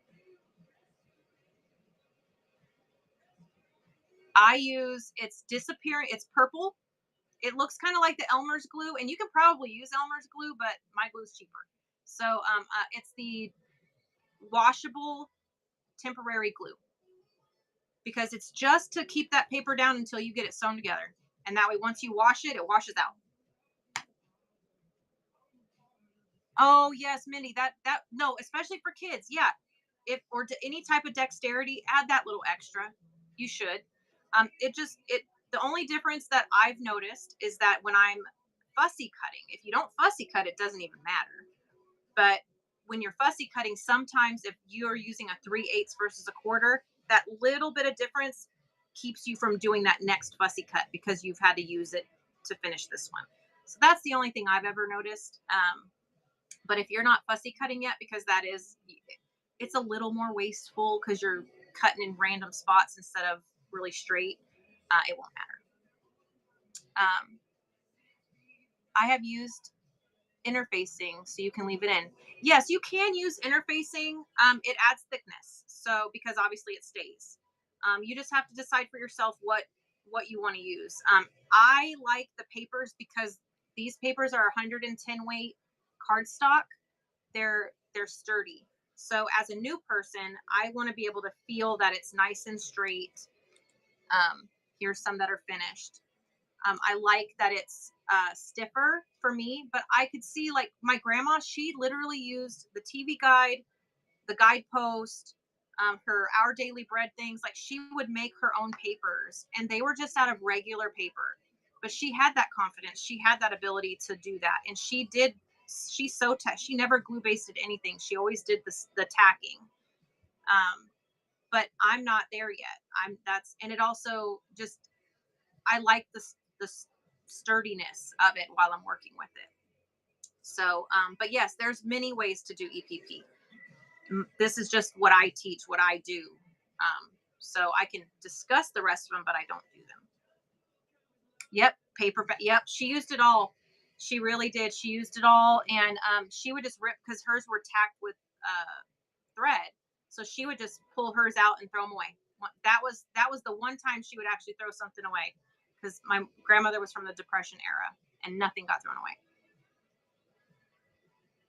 A: I use, it's disappearing, it's purple. It looks kind of like the Elmer's glue, and you can probably use Elmer's glue, but my glue is cheaper. So it's the washable temporary glue, because it's just to keep that paper down until you get it sewn together. And that way, once you wash it, it washes out. Oh yes, Mindy, that no, especially for kids. Yeah. If, or to any type of dexterity, add that little extra. You should. The only difference that I've noticed is that when I'm fussy cutting, if you don't fussy cut, it doesn't even matter. But when you're fussy cutting, sometimes if you're using a 3/8 versus a quarter, that little bit of difference keeps you from doing that next fussy cut, because you've had to use it to finish this one. So that's the only thing I've ever noticed. But if you're not fussy cutting yet, because it's a little more wasteful because you're cutting in random spots instead of really straight, it won't matter. I have used interfacing, so you can leave it in. Yes, you can use interfacing. It adds thickness, so because obviously it stays. You just have to decide for yourself what you want to use. I like the papers because these papers are 110 weight cardstock. They're sturdy. So as a new person, I want to be able to feel that it's nice and straight. Here's some that are finished. I like that it's stiffer for me, but I could see, like, my grandma, she literally used the TV guide, the guidepost, her Our Daily Bread things. Like, she would make her own papers, and they were just out of regular paper. But she had that confidence. She had that ability to do that. And she never glue basted anything. She always did the tacking. But I'm not there yet. And it also just, I like the sturdiness of it while I'm working with it. So, but yes, there's many ways to do EPP. This is just what I teach, what I do. So I can discuss the rest of them, but I don't do them. Yep, paper. Yep, she used it all. She really did. She used it all, and she would just rip, because hers were tacked with thread. So she would just pull hers out and throw them away. That was the one time she would actually throw something away, because my grandmother was from the Depression era, and nothing got thrown away.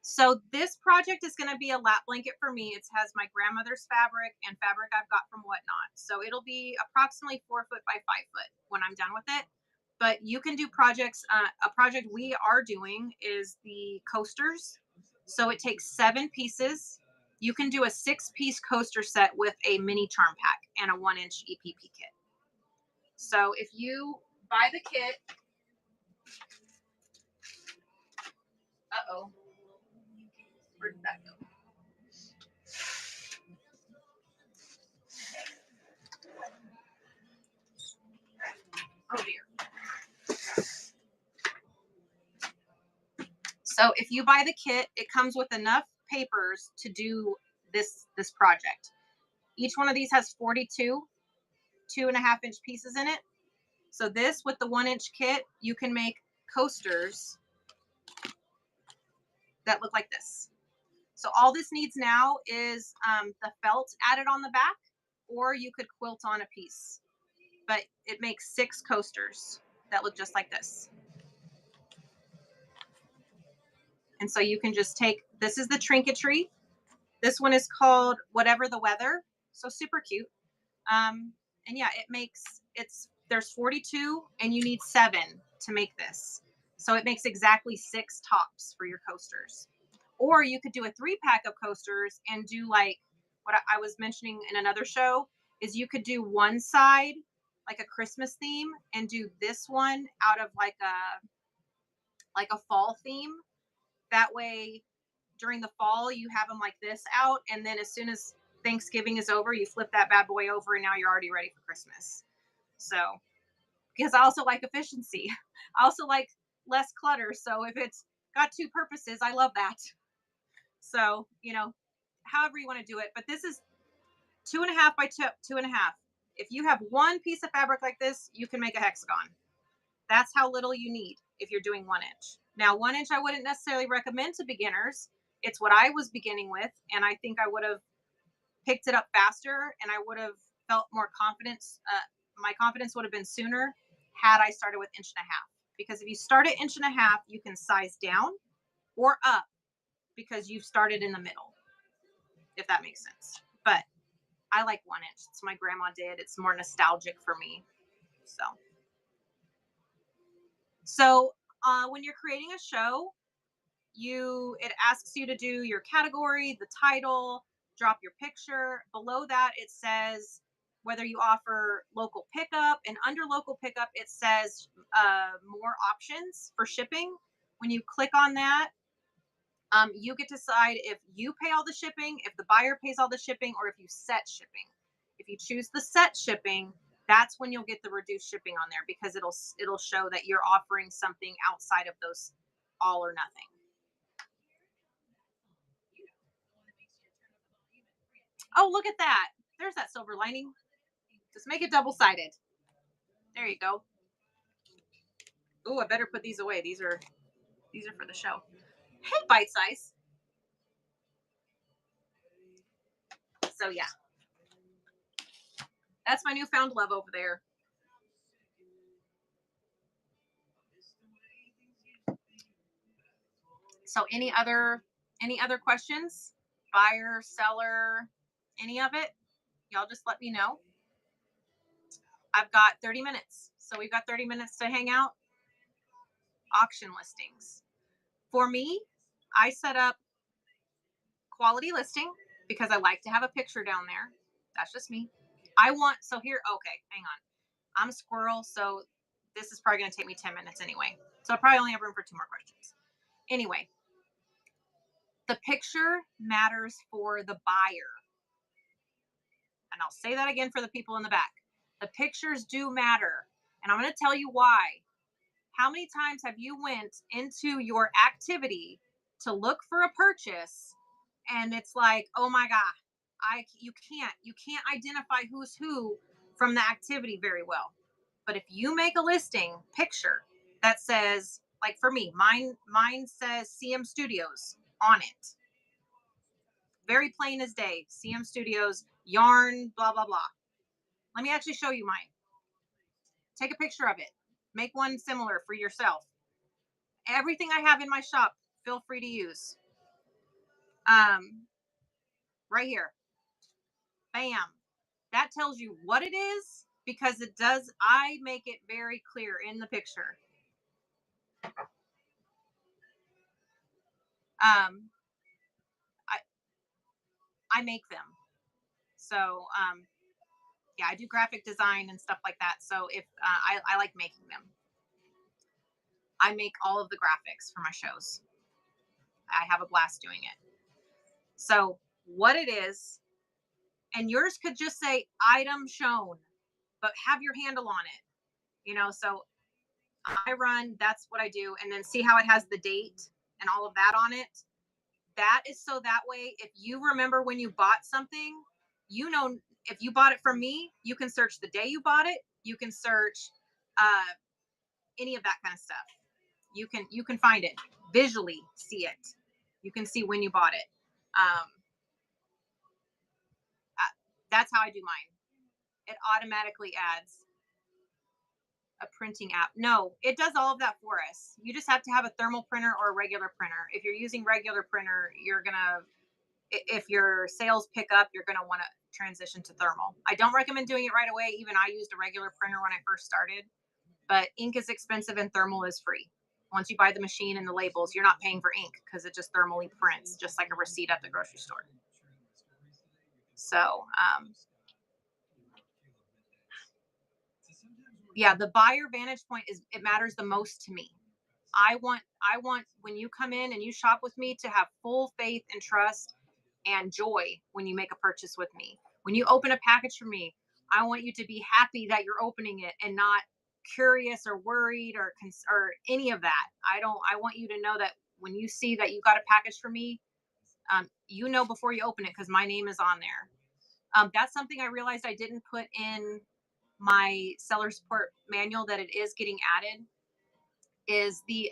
A: So this project is going to be a lap blanket for me. It has my grandmother's fabric and fabric I've got from Whatnot. So it'll be approximately 4 foot by 5 foot when I'm done with it. But you can do projects. A project we are doing is the coasters. So it takes 7 pieces. You can do a 6-piece coaster set with a mini charm pack and a 1-inch EPP kit. So if you buy the kit, uh-oh. Where did that go? Oh dear. So if you buy the kit, it comes with enough papers to do this project. Each one of these has 42 2.5-inch pieces in it. So this, with the 1-inch kit, you can make coasters that look like this. So all this needs now is the felt added on the back, or you could quilt on a piece. But it makes 6 coasters that look just like this. And so you can just take, this is the trinketry. This one is called Whatever the Weather. So super cute. And yeah, there's 42 and you need 7 to make this. So it makes exactly 6 tops for your coasters. Or you could do a 3-pack of coasters and do, like what I was mentioning in another show, is you could do one side like a Christmas theme and do this one out of like a fall theme. That way during the fall you have them like this out, and then as soon as Thanksgiving is over, you flip that bad boy over and now you're already ready for Christmas. So, because I also like efficiency. I also like less clutter. So if it's got 2 purposes, I love that. So, however you want to do it. But this is 2.5 by 2.5. If you have one piece of fabric like this, you can make a hexagon. That's how little you need if you're doing 1 inch. Now, 1 inch I wouldn't necessarily recommend to beginners. It's what I was beginning with, and I think I would have picked it up faster and I would have felt more confidence. My confidence would have been sooner had I started with 1.5 inches. Because if you start at 1.5 inches, you can size down or up because you've started in the middle, if that makes sense. But I like 1 inch. It's my grandma did. It's more nostalgic for me. So when you're creating a show, it asks you to do your category, the title, drop your picture. Below that, it says whether you offer local pickup, and under local pickup, it says more options for shipping. When you click on that, you get to decide if you pay all the shipping, if the buyer pays all the shipping, or if you set shipping. If you choose the set shipping, that's when you'll get the reduced shipping on there, because it'll show that you're offering something outside of those all or nothing. Oh, look at that. There's that silver lining. Just make it double-sided. There you go. Oh, I better put these away. These are for the show. Hey, Bite Size. So yeah. That's my newfound love over there. So any other questions? Buyer, seller, any of it? Y'all just let me know. I've got 30 minutes. So we've got 30 minutes to hang out. Auction listings. For me, I set up quality listing because I like to have a picture down there. That's just me. Okay, hang on. I'm a squirrel, so this is probably going to take me 10 minutes anyway. So I probably only have room for 2 more questions. Anyway, the picture matters for the buyer. And I'll say that again for the people in the back. The pictures do matter. And I'm going to tell you why. How many times have you went into your activity to look for a purchase and it's like, oh my God, you can't identify who's who from the activity very well. But if you make a listing picture that says, like for me, mine says CM Studios on it. Very plain as day. CM Studios, yarn, blah, blah, blah. Let me actually show you mine. Take a picture of it. Make one similar for yourself. Everything I have in my shop, feel free to use. Right here. Bam. That tells you what it is because it does. I make it very clear in the picture. I make them. So, yeah, I do graphic design and stuff like that. So if I like making them. I make all of the graphics for my shows. I have a blast doing it. So what it is, and yours could just say item shown, but have your handle on it. So that's what I do. And then see how it has the date and all of that on it. That is so that way, if you remember when you bought something, if you bought it from me, you can search the day you bought it. You can search any of that kind of stuff. You can find it, visually see it. You can see when you bought it. That's how I do mine. It automatically adds a printing app. No, it does all of that for us. You just have to have a thermal printer or a regular printer. If you're using regular printer, if your sales pick up, you're going to want to transition to thermal. I don't recommend doing it right away. Even I used a regular printer when I first started, but ink is expensive and thermal is free. Once you buy the machine and the labels, you're not paying for ink because it just thermally prints, just like a receipt at the grocery store. So, yeah, the buyer vantage point it matters the most to me. I want when you come in and you shop with me to have full faith and trust and joy when you make a purchase with me. When you open a package from me, I want you to be happy that you're opening it and not curious or worried or any of that. I want you to know that when you see that you got a package from me, before you open it because my name is on there. That's something I realized I didn't put in my seller support manual that it is getting added, is the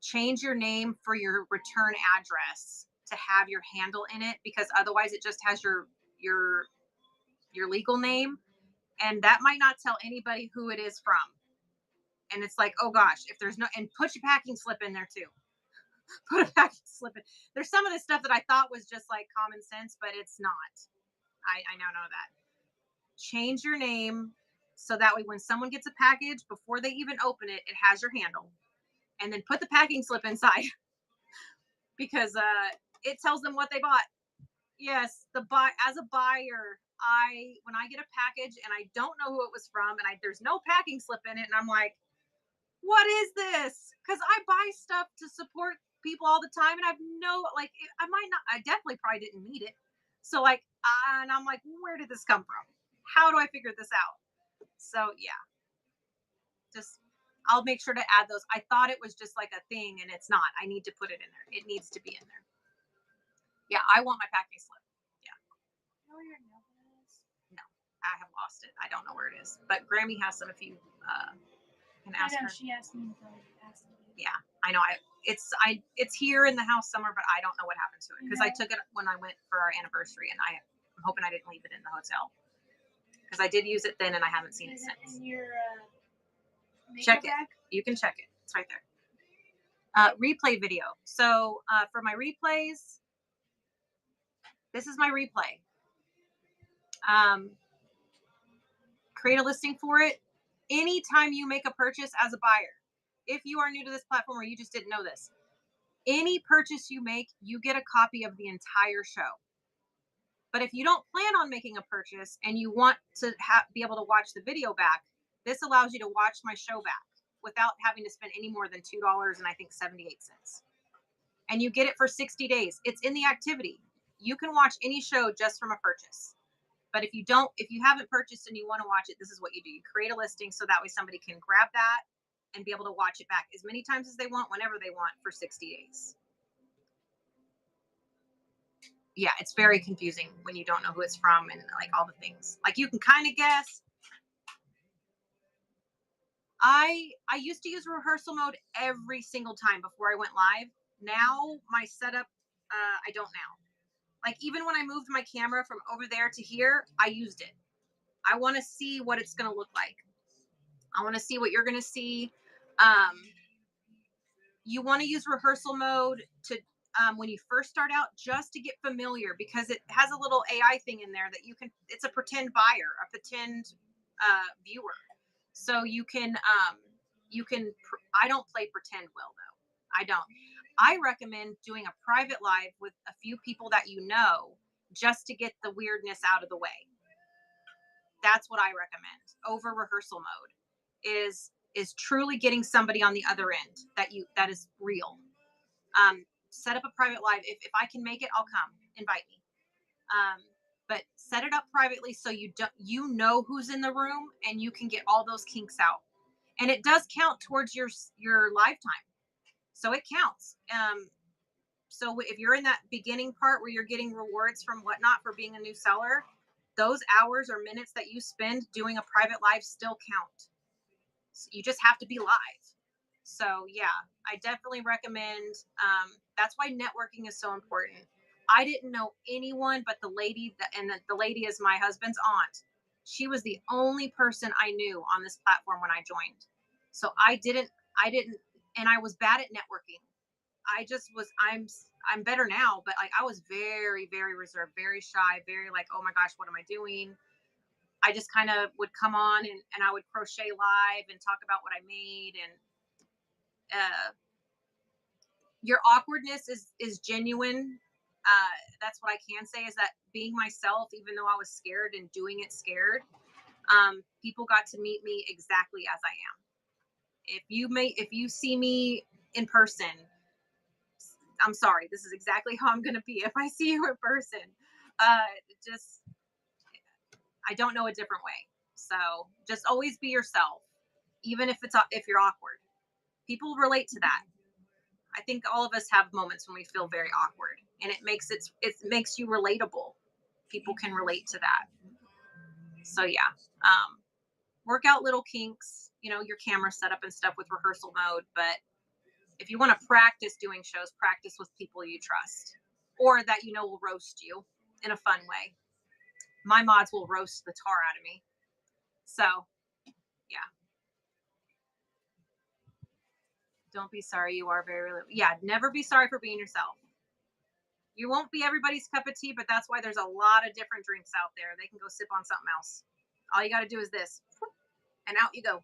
A: change your name for your return address to have your handle in it, because otherwise it just has your your legal name, and that might not tell anybody who it is from. And it's like, oh gosh, if there's no, and put your packing slip in there too. Put a packing slip in. There's some of this stuff that I thought was just like common sense, but it's not. I now know that. Change your name so that way when someone gets a package, before they even open it, it has your handle. And then put the packing slip inside because it tells them what they bought. Yes, as a buyer, when I get a package and I don't know who it was from, and there's no packing slip in it, and I'm like, what is this? Because I buy stuff to support people all the time, and I've no, like, I might not, I definitely probably didn't need it. So like, and I'm like, where did this come from? How do I figure this out? So yeah, just I'll make sure to add those. I thought it was just like a thing, and it's not. I need to put it in there. It needs to be in there. Yeah, I want my packing slip. Yeah.
B: Know where your notebook is?
A: No, I have lost it. I don't know where it is. But Grammy has some if you can
B: I
A: ask
B: know
A: her.
B: she asked me to ask you.
A: Yeah, I know. It's here in the house somewhere, but I don't know what happened to it because I took it when I went for our anniversary, and I'm hoping I didn't leave it in the hotel because I did use it then, and I haven't seen it
B: Is
A: since.
B: it in your
A: Check it.
B: bag?
A: You can check it. It's right there. Replay video. So for my replays, this is my replay. Create a listing for it. Anytime you make a purchase as a buyer, if you are new to this platform or you just didn't know this, any purchase you make, you get a copy of the entire show. But if you don't plan on making a purchase and you want to be able to watch the video back, this allows you to watch my show back without having to spend any more than $2 and I think 78 cents. And you get it for 60 days. It's in the activity. You can watch any show just from a purchase. But if you haven't purchased and you want to watch it, this is what you do. You create a listing so that way somebody can grab that and be able to watch it back as many times as they want, whenever they want, for 60 days. Yeah, it's very confusing when you don't know who it's from and like all the things. Like you can kind of guess. I used to use rehearsal mode every single time before I went live. Now my setup, I don't now. Like even when I moved my camera from over there to here, I used it. I want to see what it's going to look like. I want to see what you're going to see. You want to use rehearsal mode to when you first start out, just to get familiar, because it has a little AI thing in there that you can. It's a pretend buyer, a pretend viewer, so you can. I don't play pretend well though. I don't. I recommend doing a private live with a few people that you know, just to get the weirdness out of the way. That's what I recommend over rehearsal mode. Is truly getting somebody on the other end that is real. Set up a private live. If I can make it, I'll come. Invite me. But set it up privately so you know who's in the room and you can get all those kinks out. And it does count towards your lifetime, so it counts. So if you're in that beginning part where you're getting rewards from whatnot for being a new seller, those hours or minutes that you spend doing a private live still count. So you just have to be live. So yeah, I definitely recommend. That's why networking is so important. I didn't know anyone but the lady the lady is my husband's aunt. She was the only person I knew on this platform when I joined. So I didn't, and I was bad at networking. I'm better now, but like I was very, very reserved, very shy, very like, oh my gosh, what am I doing? I just kind of would come on and I would crochet live and talk about what I made. And your awkwardness is genuine. That's what I can say, is that being myself, even though I was scared and doing it scared, people got to meet me exactly as I am. If you see me in person, I'm sorry, this is exactly how I'm going to be. If I see you in person, just, I don't know a different way. So just always be yourself, even if you're awkward. People relate to that. I think all of us have moments when we feel very awkward, and it makes you relatable. People can relate to that. So yeah, work out little kinks, your camera setup and stuff with rehearsal mode. But if you want to practice doing shows, practice with people you trust or that will roast you in a fun way. My mods will roast the tar out of me. So yeah. Don't be sorry. You are very, yeah, never be sorry for being yourself. You won't be everybody's cup of tea, but that's why there's a lot of different drinks out there. They can go sip on something else. All you got to do is this, and out you go.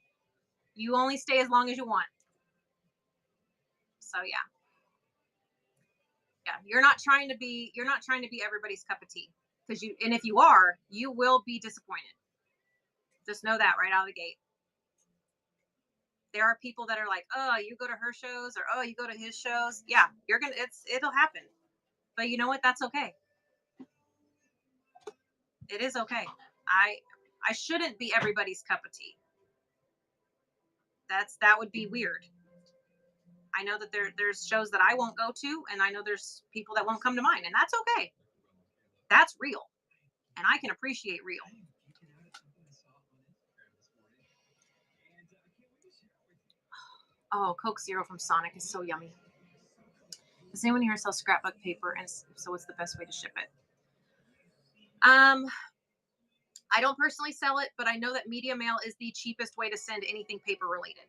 A: You only stay as long as you want. So yeah. Yeah, you're not trying to be everybody's cup of tea, and if you are, you will be disappointed. Just know that right out of the gate. There are people that are like, oh, you go to her shows, or oh, you go to his shows. Yeah, it'll happen. But you know what? That's okay. It is okay. I shouldn't be everybody's cup of tea. That would be weird. I know that there's shows that I won't go to, and I know there's people that won't come to mine, and that's okay. That's real, and I can appreciate real. Oh, Coke Zero from Sonic is so yummy. Does anyone here sell scrapbook paper? And so what's the best way to ship it? I don't personally sell it, but I know that media mail is the cheapest way to send anything paper related.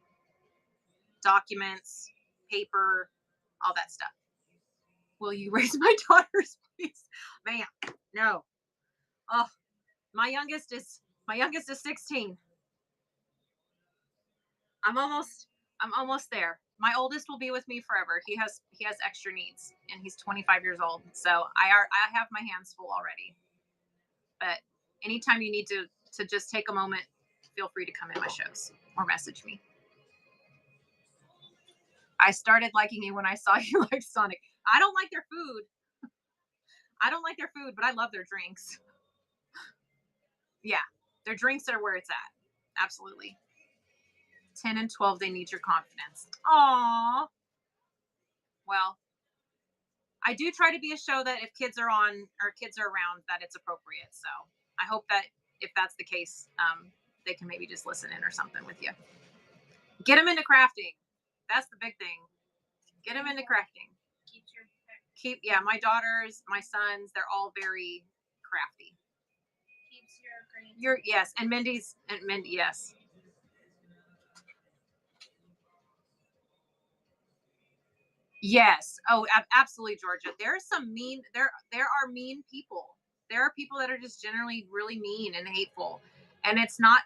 A: Documents, paper, all that stuff. Will you raise my daughters, please? Man, no. Oh, my youngest is 16. I'm almost there. My oldest will be with me forever. He has extra needs, and he's 25 years old. So I have my hands full already. But anytime you need to just take a moment, feel free to come in my shows or message me. I started liking you when I saw you like Sonic. I don't like their food. But I love their drinks. Yeah, their drinks are where it's at. Absolutely. 10 and 12, they need your confidence. Aww. Well, I do try to be a show that if kids are on or kids are around, that it's appropriate. So I hope that if that's the case, they can maybe just listen in or something with you. Get them into crafting. That's the big thing. Get them into crafting. My daughters, my sons, they're all very crafty. Keeps your yes, and Mindy, yes. Yes. Oh, absolutely, Georgia. There are mean people. There are people that are just generally really mean and hateful, and it's not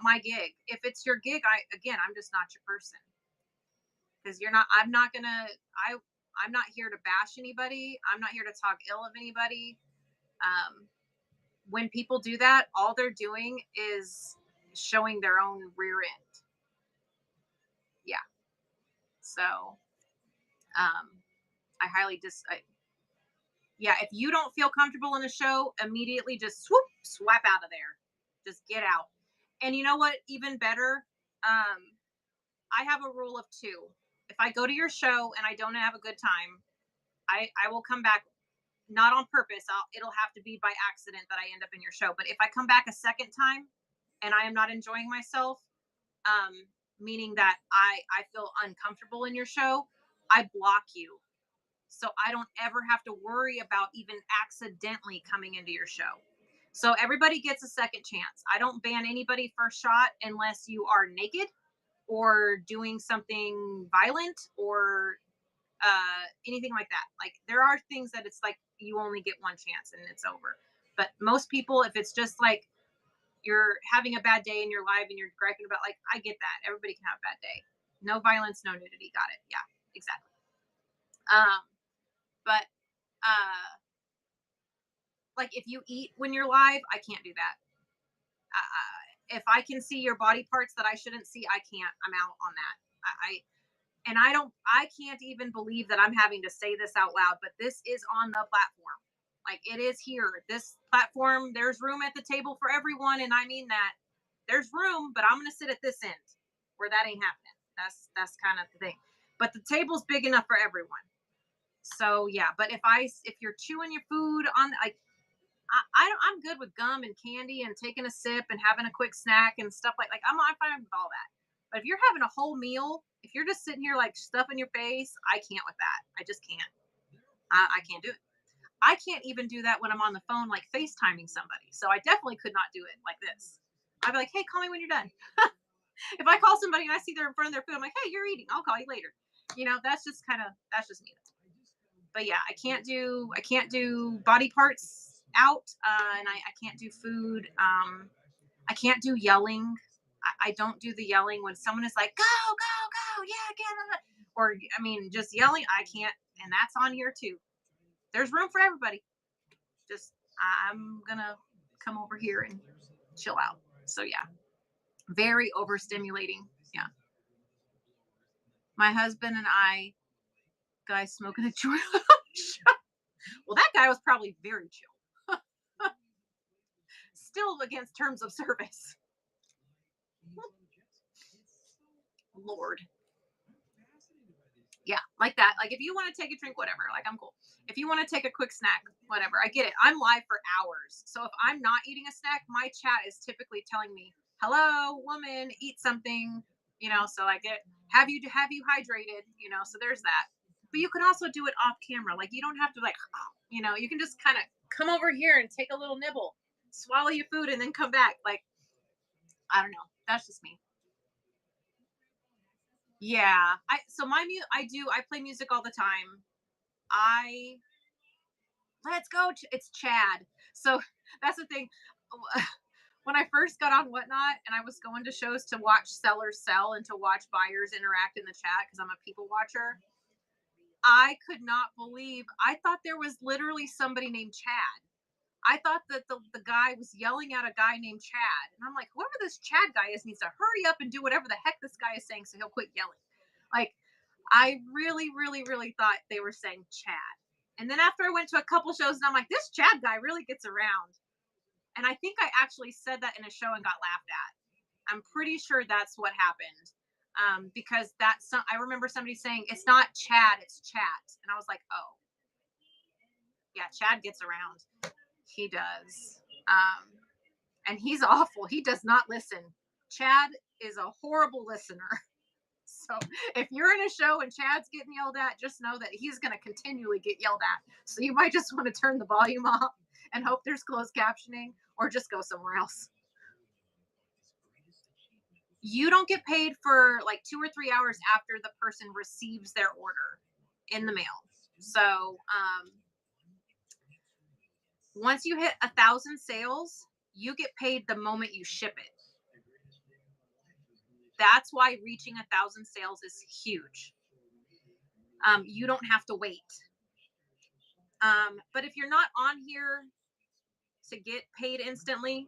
A: my gig. If it's your gig, I'm just not your person. Because I'm not here to bash anybody. I'm not here to talk ill of anybody. When people do that, all they're doing is showing their own rear end. Yeah. So, I highly if you don't feel comfortable in a show, immediately just swap out of there. Just get out. And you know what? Even better, I have a rule of 2. If I go to your show and I don't have a good time, I will come back, not on purpose. It'll have to be by accident that I end up in your show. But if I come back a second time and I am not enjoying myself, meaning that I feel uncomfortable in your show, I block you. So I don't ever have to worry about even accidentally coming into your show. So everybody gets a second chance. I don't ban anybody first shot unless you are naked or doing something violent or anything like that. Like there are things that it's like you only get one chance and it's over. But most people, if it's just like you're having a bad day in your life and you're griping about, like, I get that. Everybody can have a bad day. No violence, no nudity. Got it. Yeah, exactly. But like if you eat when you're live, I can't do that. If I can see your body parts that I shouldn't see, I can't. I'm out on that. I can't even believe that I'm having to say this out loud, but this is on the platform. Like it is here. This platform, there's room at the table for everyone. And I mean that there's room, but I'm going to sit at this end where that ain't happening. That's kind of the thing. but the table's big enough for everyone. So yeah, but if you're chewing your food on, like, I'm good with gum and candy and taking a sip and having a quick snack and stuff I'm fine with all that. But if you're having a whole meal, if you're just sitting here like stuffing your face, I can't with that. I just can't. I can't do it. I can't even do that when I'm on the phone, like FaceTiming somebody. So I definitely could not do it like this. I'd be like, hey, call me when you're done. If I call somebody and I see they're in front of their food, I'm like, hey, you're eating. I'll call you later. That's just me. But yeah, I can't do body parts out, and I can't do food. I can't do yelling. I don't do the yelling when someone is like, go, go, go, yeah, get it. Or, I mean, just yelling, I can't. And that's on here too. There's room for everybody. Just, I'm going to come over here and chill out. So yeah, very overstimulating. Yeah. My husband and I, guy smoking a joint. Well, that guy was probably very chill. Still against terms of service. Lord. Yeah, like that. Like if you want to take a drink, whatever, like I'm cool. If you want to take a quick snack, whatever, I get it. I'm live for hours. So if I'm not eating a snack, my chat is typically telling me, hello, woman, eat something, so I get, have you hydrated, so there's that. But you can also do it off camera. Like you don't have to you can just kind of come over here and take a little nibble, swallow your food and then come back. Like, I don't know. That's just me. Yeah. I play music all the time. I Let's go. It's Chad. So that's the thing. When I first got on Whatnot and I was going to shows to watch sellers sell and to watch buyers interact in the chat because I'm a people watcher, I could not believe, I thought there was literally somebody named Chad. I thought that the guy was yelling at a guy named Chad. And I'm like, whoever this Chad guy is needs to hurry up and do whatever the heck this guy is saying so he'll quit yelling. Like, I really, really, really thought they were saying Chad. And then after I went to a couple shows, and I'm like, this Chad guy really gets around. And I think I actually said that in a show and got laughed at. I'm pretty sure that's what happened. Because I remember somebody saying, it's not Chad, it's Chat. And I was like, oh. Yeah, Chad gets around. He does. And he's awful. He does not listen. Chad is a horrible listener. So if you're in a show and Chad's getting yelled at, just know that he's going to continually get yelled at. So you might just want to turn the volume off and hope there's closed captioning or just go somewhere else. You don't get paid for like 2 or 3 hours after the person receives their order in the mail. So once you hit 1,000 sales, you get paid the moment you ship it. That's why reaching 1,000 sales is huge. You don't have to wait. But if you're not on here to get paid instantly,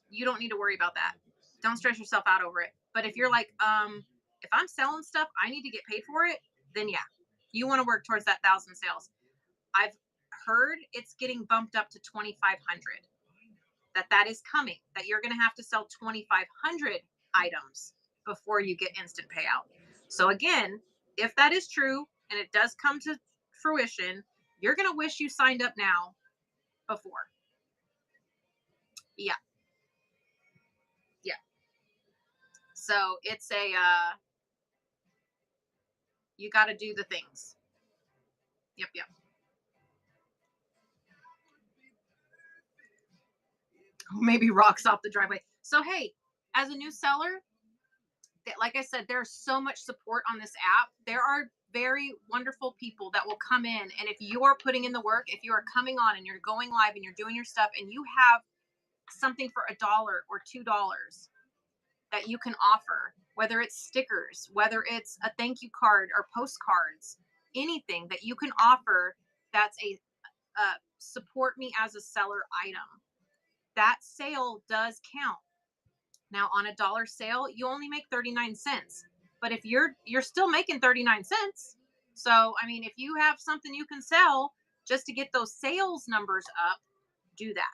A: you don't need to worry about that. Don't stress yourself out over it. But if you're like, if I'm selling stuff, I need to get paid for it, then yeah, you want to work towards that 1,000 sales. I've heard it's getting bumped up to 2,500. That is coming. That you're going to have to sell 2,500 items before you get instant payout. So again, if that is true and it does come to fruition, you're going to wish you signed up now before. Yeah. So it's you got to do the things. Yep. Maybe rocks off the driveway. So hey, as a new seller, like I said, there's so much support on this app. There are very wonderful people that will come in, and if you are putting in the work, if you are coming on and you're going live and you're doing your stuff and you have something for $1 or $2 that you can offer, whether it's stickers, whether it's a thank you card or postcards, anything that you can offer that's a support me as a seller item, that sale does count. Now on $1 sale, you only make 39 cents. But if you're still making 39 cents. So, I mean, if you have something you can sell just to get those sales numbers up, do that.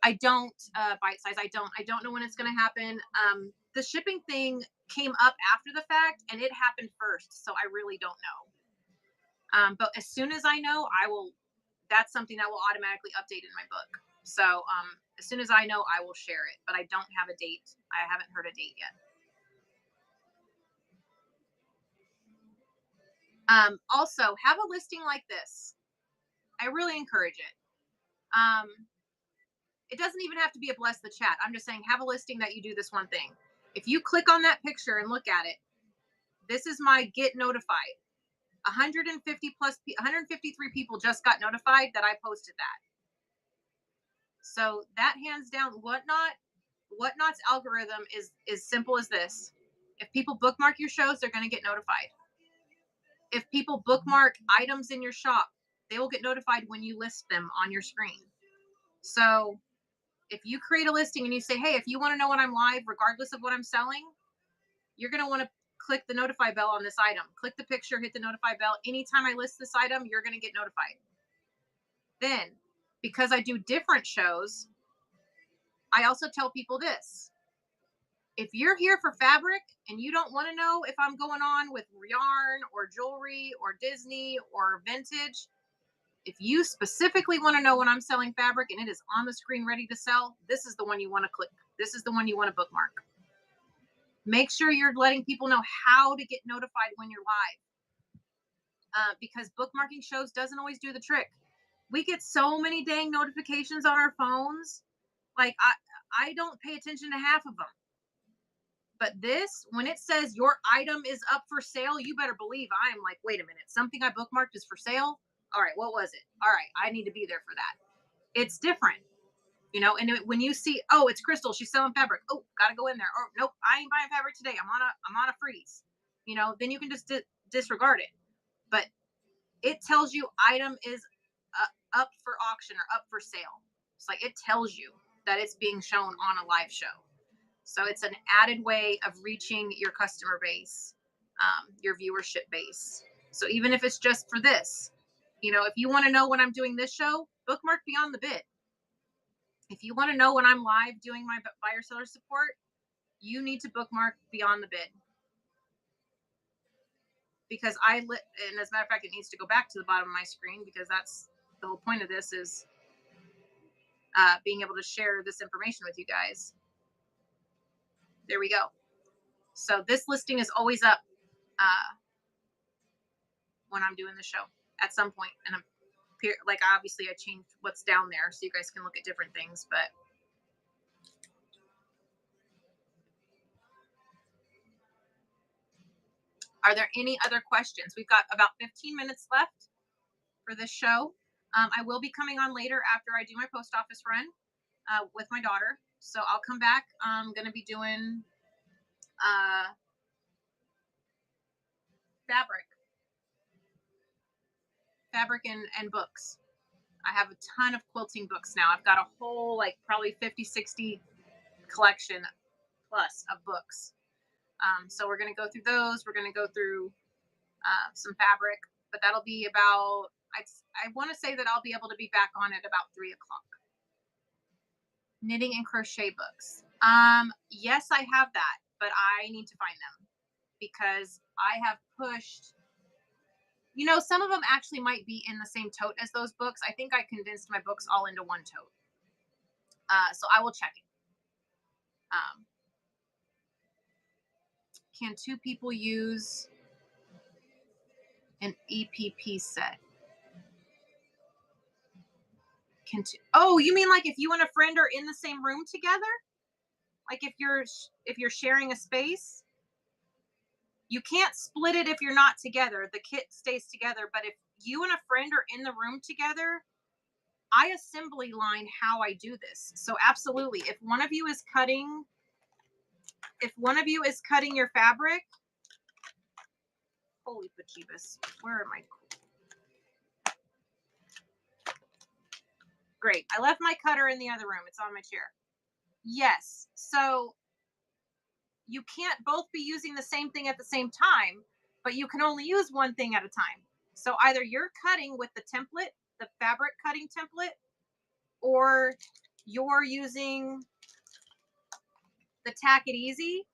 A: I don't bite size. I don't know when it's going to happen. The shipping thing, came up after the fact and it happened first. So I really don't know. But as soon as I know, that's something that will automatically update in my book. So as soon as I know, I will share it, but I don't have a date. I haven't heard a date yet. Also, have a listing like this. I really encourage it. It doesn't even have to be a bless the chat. I'm just saying, have a listing that you do this one thing. If you click on that picture and look at it, this is my get notified. 153 people just got notified that I posted that. So that hands down, Whatnot's algorithm is simple as this. If people bookmark your shows, they're going to get notified. If people bookmark items in your shop, they will get notified when you list them on your screen. So if you create a listing and you say, hey, if you want to know when I'm live, regardless of what I'm selling, you're going to want to click the notify bell on this item. Click the picture, hit the notify bell. Anytime I list this item, you're going to get notified. Then, because I do different shows, I also tell people this. If you're here for fabric and you don't want to know if I'm going on with yarn or jewelry or Disney or vintage, if you specifically want to know when I'm selling fabric and it is on the screen ready to sell, this is the one you want to click. This is the one you want to bookmark. Make sure you're letting people know how to get notified when you're live. Because bookmarking shows doesn't always do the trick. We get so many dang notifications on our phones. Like I don't pay attention to half of them. But this, when it says your item is up for sale, you better believe I am like, wait a minute, something I bookmarked is for sale? All right, what was it? All right, I need to be there for that. It's different, you know, and when you see, oh, it's Crystal, she's selling fabric. Oh, gotta go in there. Or nope, I ain't buying fabric today. I'm on a freeze. You know, then you can just disregard it. But it tells you item is up for auction or up for sale. It's like it tells you that it's being shown on a live show. So it's an added way of reaching your customer base, your viewership base. So even if it's just for this, you know, if you want to know when I'm doing this show, bookmark Beyond the Bid. If you want to know when I'm live doing my buyer seller support, you need to bookmark Beyond the Bid. Because and as a matter of fact, it needs to go back to the bottom of my screen because that's the whole point of this is being able to share this information with you guys. There we go. So this listing is always up when I'm doing the show at some point. And like obviously I changed what's down there so you guys can look at different things, but are there any other questions? We've got about 15 minutes left for this show. I will be coming on later after I do my post office run with my daughter. So I'll come back. I'm going to be doing fabric and books. I have a ton of quilting books now. I've got a whole like probably 50, 60 collection plus of books. So we're going to go through those. We're going to go through some fabric, but that'll be about, I want to say that I'll be able to be back on at about 3 o'clock. Knitting and crochet books. Yes, I have that, but I need to find them because I have pushed, you know, some of them actually might be in the same tote as those books. I think I condensed my books all into one tote. So I will check it. Can two people use an EPP set? Oh, you mean like if you and a friend are in the same room together? Like if you're sharing a space? You can't split it if you're not together. The kit stays together. But if you and a friend are in the room together, I assembly line how I do this. So absolutely, if one of you is cutting your fabric, holy bejeebus, where am I? Great. I left my cutter in the other room. It's on my chair. Yes. So you can't both be using the same thing at the same time, but you can only use one thing at a time. So either you're cutting with the template, the fabric cutting template, or you're using the Tack It Easy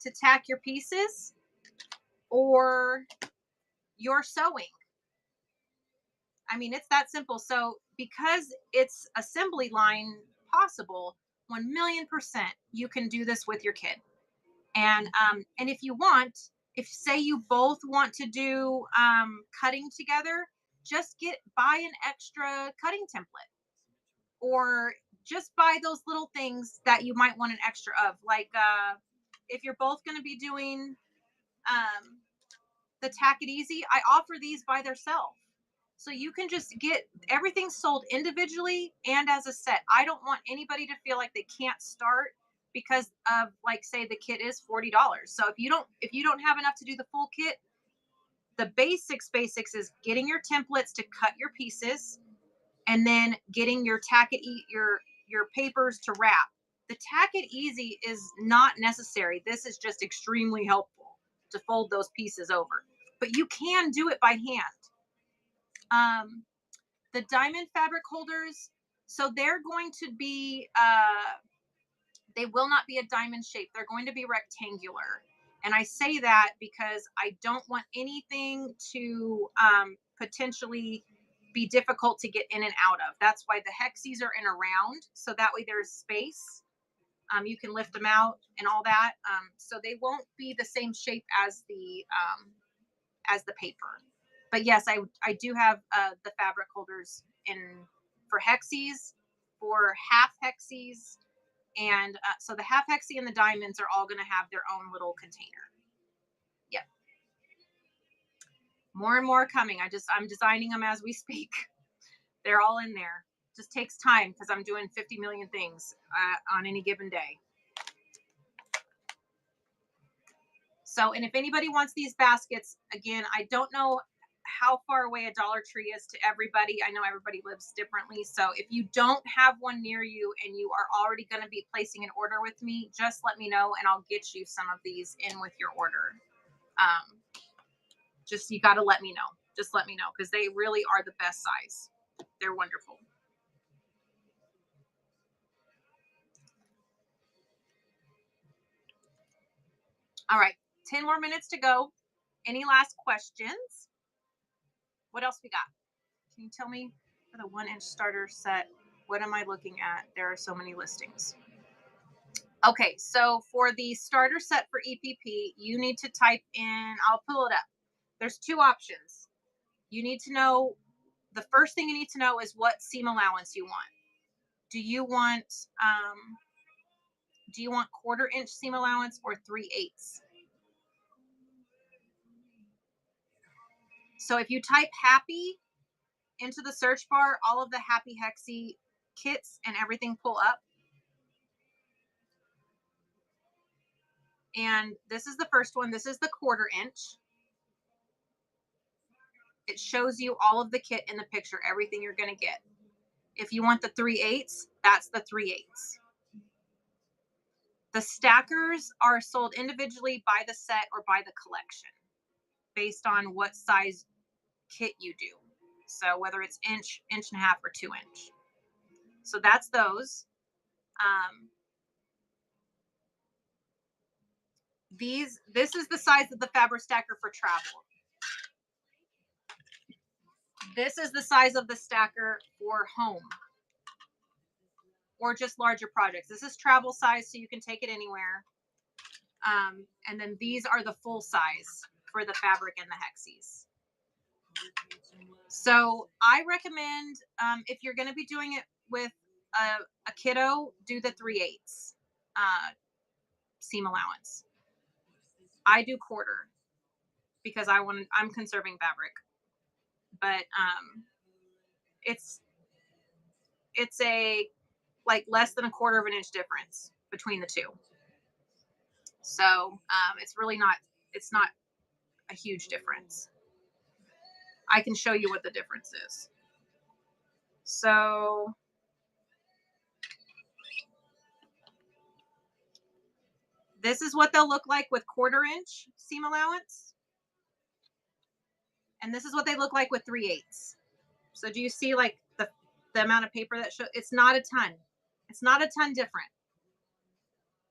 A: to tack your pieces, or you're sewing. I mean, it's that simple. So because it's assembly line possible, 1,000,000% you can do this with your kid. And if you want, if say you both want to do cutting together, just buy an extra cutting template, or just buy those little things that you might want an extra of. Like if you're both going to be doing the Tack It Easy, I offer these by themselves. So you can just get everything sold individually and as a set. I don't want anybody to feel like they can't start because of, like, say the kit is $40. So if you don't have enough to do the full kit, the basics is getting your templates to cut your pieces, and then getting your your papers to wrap. The Tack It Easy is not necessary. This is just extremely helpful to fold those pieces over. But you can do it by hand. The diamond fabric holders, so they're going to be, they will not be a diamond shape. They're going to be rectangular. And I say that because I don't want anything to potentially be difficult to get in and out of. That's why the hexies are in a round, so that way there's space. You can lift them out and all that. So they won't be the same shape as the paper. But yes, I do have the fabric holders for hexies, for half hexies, and so the half hexie and the diamonds are all going to have their own little container. Yep. More and more coming. I'm designing them as we speak. They're all in there. Just takes time because I'm doing 50 million things on any given day. So, and if anybody wants these baskets, again, I don't know how far away a Dollar Tree is to everybody. I know everybody lives differently. So if you don't have one near you and you are already going to be placing an order with me, just let me know and I'll get you some of these in with your order. Just, you got to let me know. Just let me know, because they really are the best size. They're wonderful. All right, 10 more minutes to go. Any last questions? What else we got? Can you tell me for the 1-inch starter set, what am I looking at? There are so many listings. Okay, so for the starter set for EPP, you need to type in, I'll pull it up. There's two options. You need to know, the first thing you need to know is what seam allowance you want. Do you want 1/4-inch seam allowance or 3/8? So if you type happy into the search bar, all of the Happy Hexie kits and everything pull up. And this is the first one. This is the 1/4-inch. It shows you all of the kit in the picture, everything you're going to get. If you want the 3/8, that's the 3/8. The stackers are sold individually by the set or by the collection, based on what size kit you do. So whether it's inch, 1.5 or 2-inch. So that's those. This is the size of the fabric stacker for travel. This is the size of the stacker for home or just larger projects. This is travel size, so you can take it anywhere. And then these are the full size for the fabric and the hexies. So I recommend, if you're going to be doing it with a kiddo, do the 3/8 seam allowance. I do 1/4 because I'm conserving fabric, but it's a like less than 1/4 of an inch difference between the two. So it's really not, it's not a huge difference. I can show you what the difference is. So this is what they'll look like with 1/4-inch seam allowance. And this is what they look like with 3/8. So do you see like the amount of paper that shows? It's not a ton. It's not a ton different.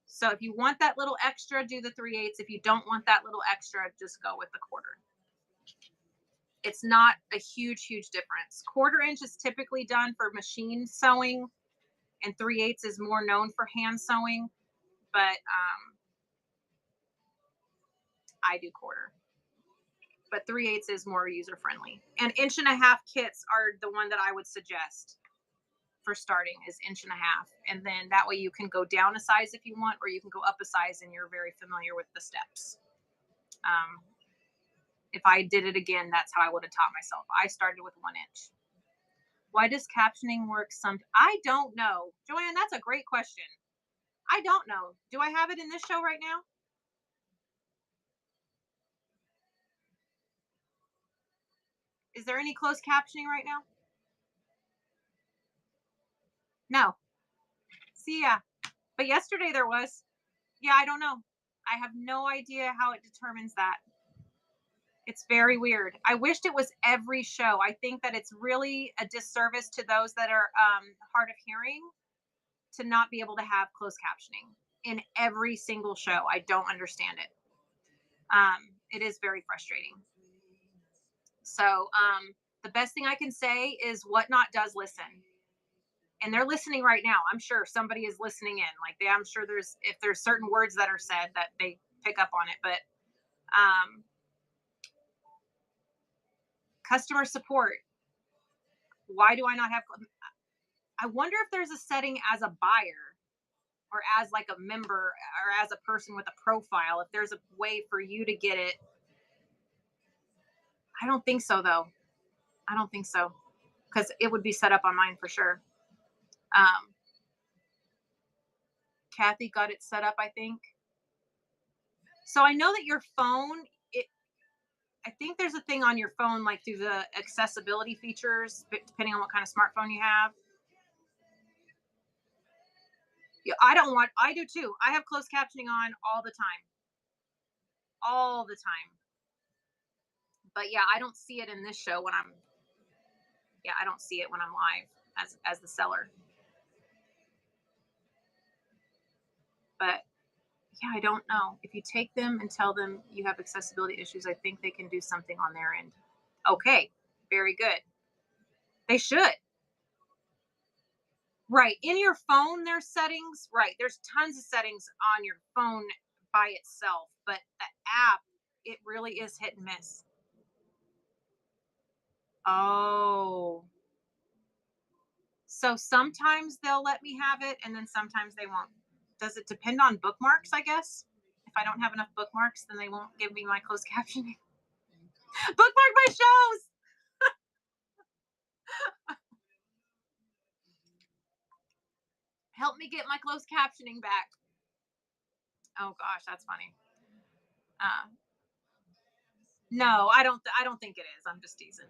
A: So if you want that little extra, do the 3/8. If you don't want that little extra, just go with the quarter. It's not a huge difference. 1/4 inch is typically done for machine sewing, and 3/8 is more known for hand sewing, but I do quarter. But 3/8 is more user friendly. And 1.5 inch kits are the one that I would suggest for starting, is 1.5 inch. And then that way you can go down a size if you want, or you can go up a size and you're very familiar with the steps. If I did it again, that's how I would have taught myself. I started with 1 inch. Why does captioning work I don't know. Joanne, that's a great question. I don't know. Do I have it in this show right now? Is there any closed captioning right now? No. See, yeah. But yesterday there was. Yeah, I don't know. I have no idea how it determines that. It's very weird. I wished it was every show. I think that it's really a disservice to those that are hard of hearing to not be able to have closed captioning in every single show. I don't understand it. It is very frustrating. So the best thing I can say is Whatnot does listen. And they're listening right now. I'm sure somebody is listening in. Like I'm sure if there's certain words that are said that they pick up on it. But customer support. Why do I not have? I wonder if there's a setting as a buyer or as like a member or as a person with a profile. If there's a way for you to get it. I don't think so though. I don't think so, because it would be set up on mine for sure. Kathy got it set up, I think. So I know that your phone, I think there's a thing on your phone, like through the accessibility features, depending on what kind of smartphone you have. Yeah, I do too. I have closed captioning on all the time. All the time. But yeah, I don't see it in this show I don't see it when I'm live as the seller. But yeah, I don't know. If you take them and tell them you have accessibility issues, I think they can do something on their end. Okay, very good. They should. Right. In your phone, there's settings. Right. There's tons of settings on your phone by itself, but the app, it really is hit and miss. Oh. So sometimes they'll let me have it and then sometimes they won't. Does it depend on bookmarks, I guess? If I don't have enough bookmarks, then they won't give me my closed captioning. Bookmark my shows. Help me get my closed captioning back. Oh gosh, that's funny. No, I don't think it is. I'm just teasing.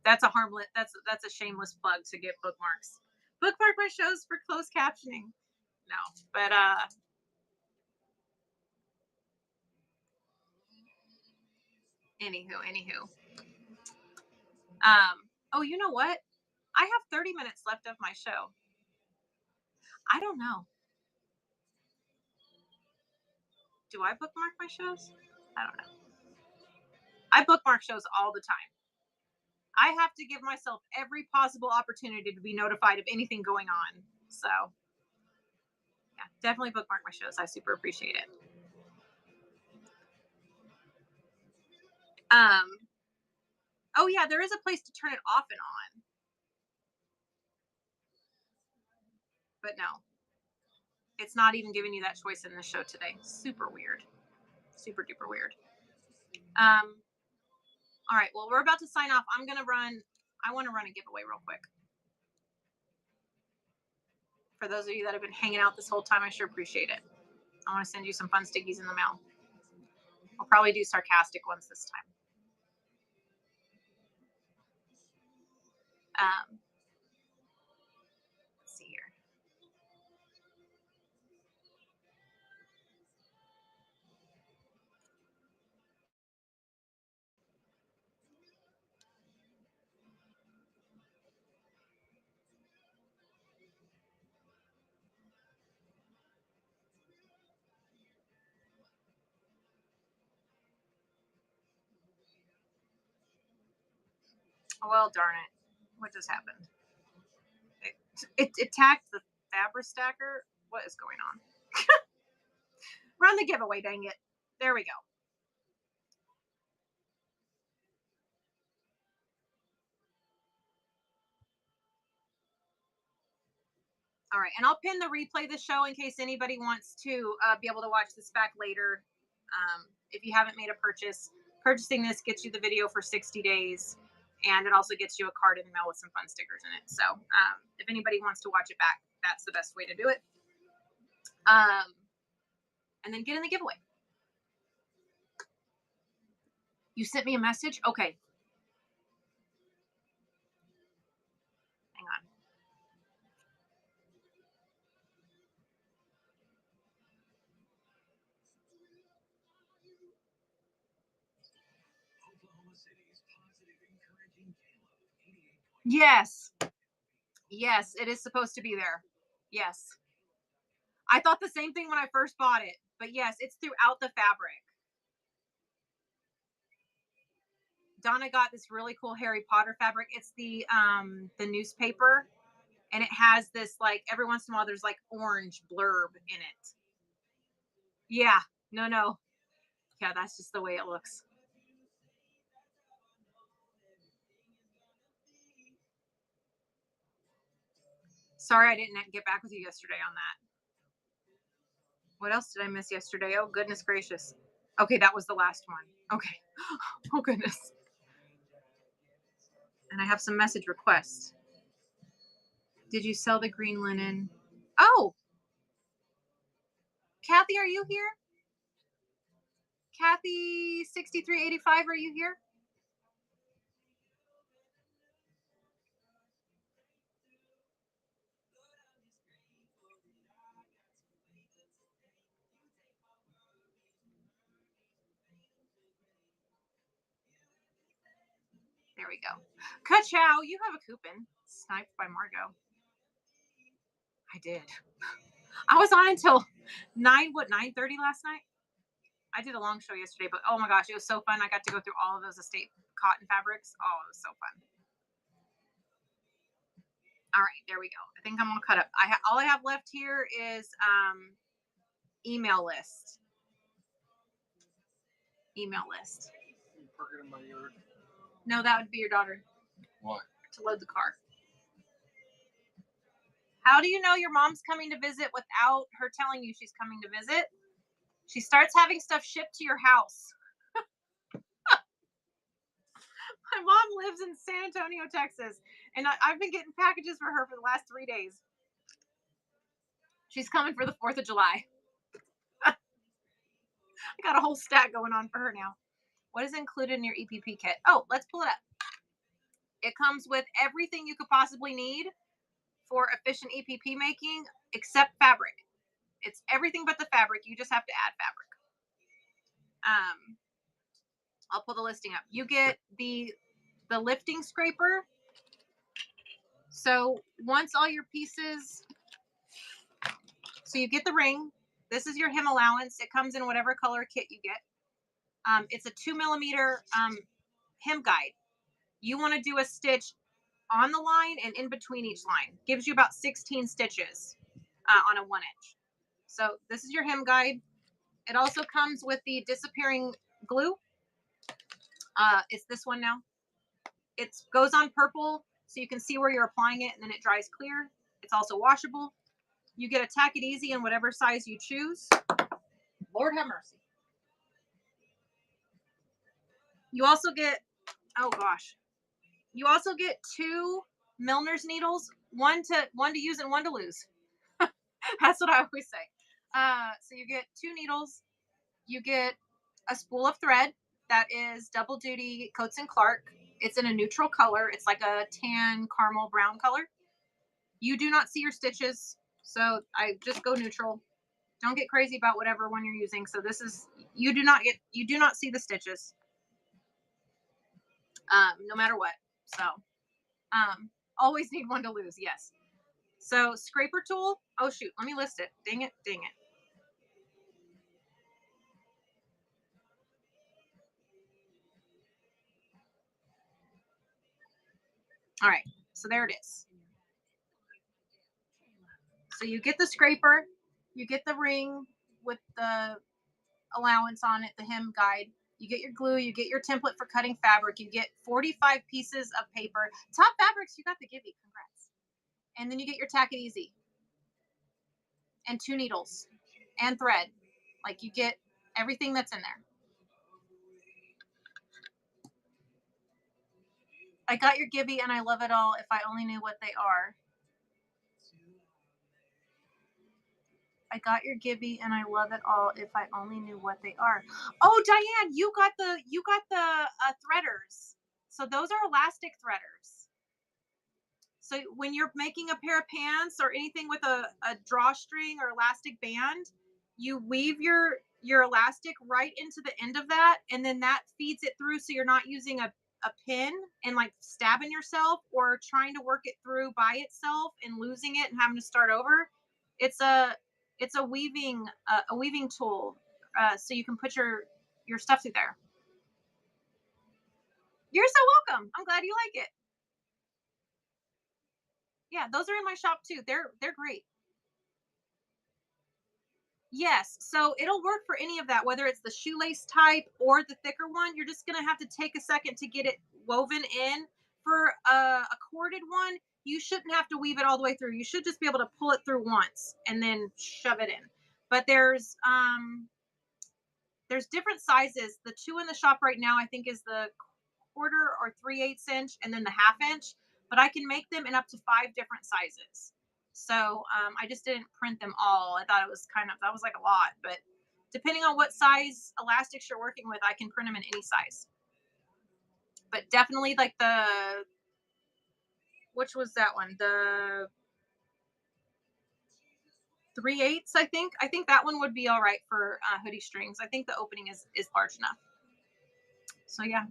A: That's a harmless. That's a shameless plug to get bookmarks. Bookmark my shows for closed captioning. No, but anywho. Oh, you know what? I have 30 minutes left of my show. I don't know. Do I bookmark my shows? I don't know. I bookmark shows all the time. I have to give myself every possible opportunity to be notified of anything going on. So, yeah, definitely bookmark my shows. I super appreciate it. Oh yeah, there is a place to turn it off and on. But no. It's not even giving you that choice in the show today. Super weird. Super duper weird. All right, well, we're about to sign off. I want to run a giveaway real quick. For those of you that have been hanging out this whole time, I sure appreciate it. I want to send you some fun stickies in the mail. I'll probably do sarcastic ones this time. Let's see here. Well, darn it. What just happened? It attacked the Fabra stacker. What is going on? Run the giveaway, dang it. There we go. All right, and I'll pin the replay of the show in case anybody wants to be able to watch this back later. If you haven't made a purchase, purchasing this gets you the video for 60 days, and it also gets you a card in the mail with some fun stickers in it. So if anybody wants to watch it back, that's the best way to do it. And then get in the giveaway. You sent me a message? Okay. Hang on. Yes. Yes, it is supposed to be there. Yes. I thought the same thing when I first bought it. But yes, it's throughout the fabric. Donna got this really cool Harry Potter fabric. It's the newspaper, and it has this, like, every once in a while there's like orange blurb in it. Yeah. No. Yeah, that's just the way it looks. Sorry I didn't get back with you yesterday on that. What else did I miss yesterday? Oh, goodness gracious. Okay, that was the last one. Okay. Oh, goodness. And I have some message requests. Did you sell the green linen? Oh! Kathy, are you here? Kathy 6385, are you here? There we go. Ka-chow, you have a coupon. Sniped by Margot. I did. I was on until 9:30 last night? I did a long show yesterday, but oh my gosh, it was so fun. I got to go through all of those estate cotton fabrics. Oh, it was so fun. All right, there we go. I think I'm gonna cut up. All I have left here is email list. Email list.
C: Park it in my yard.
A: No, that would be your daughter.
C: Why?
A: To load the car. How do you know your mom's coming to visit without her telling you she's coming to visit? She starts having stuff shipped to your house. My mom lives in San Antonio, Texas, and I've been getting packages for her for the last 3 days. She's coming for the 4th of July. I got a whole stack going on for her now. What is included in your EPP kit? Oh, let's pull it up. It comes with everything you could possibly need for efficient EPP making, except fabric. It's everything but the fabric. You just have to add fabric. I'll pull the listing up. You get the lifting scraper. So once all your pieces, so you get the ring. This is your hem allowance. It comes in whatever color kit you get. It's a 2mm hem guide. You want to do a stitch on the line and in between each line. Gives you about 16 stitches on a 1-inch. So this is your hem guide. It also comes with the disappearing glue. It's this one now. It goes on purple so you can see where you're applying it, and then it dries clear. It's also washable. You get a tack it easy in whatever size you choose. Lord have mercy. You also get, oh gosh, you also get 2 Milner's needles, one to use and one to lose. That's what I always say. So you get 2 needles. You get a spool of thread that is double duty Coats and Clark. It's in a neutral color. It's like a tan caramel brown color. You do not see your stitches, so I just go neutral. Don't get crazy about whatever one you're using. So this is, you do not see the stitches, no matter what. So always need one to lose. Yes. So scraper tool. Oh shoot, let me list it. Dang it. All right, so there it is. So you get the scraper, you get the ring with the allowance on it, the hem guide. You get your glue, you get your template for cutting fabric, you get 45 pieces of paper. Top Fabrics, you got the Gibby, congrats. And then you get your Tack It Easy and 2 needles and thread. Like you get everything that's in there. I got your Gibby and I love it all if I only knew what they are. I got your Gibby and I love it all if I only knew what they are. Oh, Diane, you got the threaders. So those are elastic threaders. So when you're making a pair of pants or anything with a drawstring or elastic band, you weave your elastic right into the end of that, and then that feeds it through, so you're not using a pin and like stabbing yourself or trying to work it through by itself and losing it and having to start over. It's a weaving tool, so you can put your stuff through there. You're so welcome. I'm glad you like it. Yeah, those are in my shop too. They're great. Yes, so it'll work for any of that, whether it's the shoelace type or the thicker one. You're just gonna have to take a second to get it woven in. For a corded one, you shouldn't have to weave it all the way through. You should just be able to pull it through once and then shove it in. But there's different sizes. The 2 in the shop right now, I think, is the 1/4 or 3/8 inch, and then the 1/2 inch. But I can make them in up to 5 different sizes. So I just didn't print them all. I thought it was that was like a lot, but depending on what size elastics you're working with, I can print them in any size. But definitely like which was that one? The 3/8, I think. I think that one would be all right for hoodie strings. I think the opening is large enough. So yeah.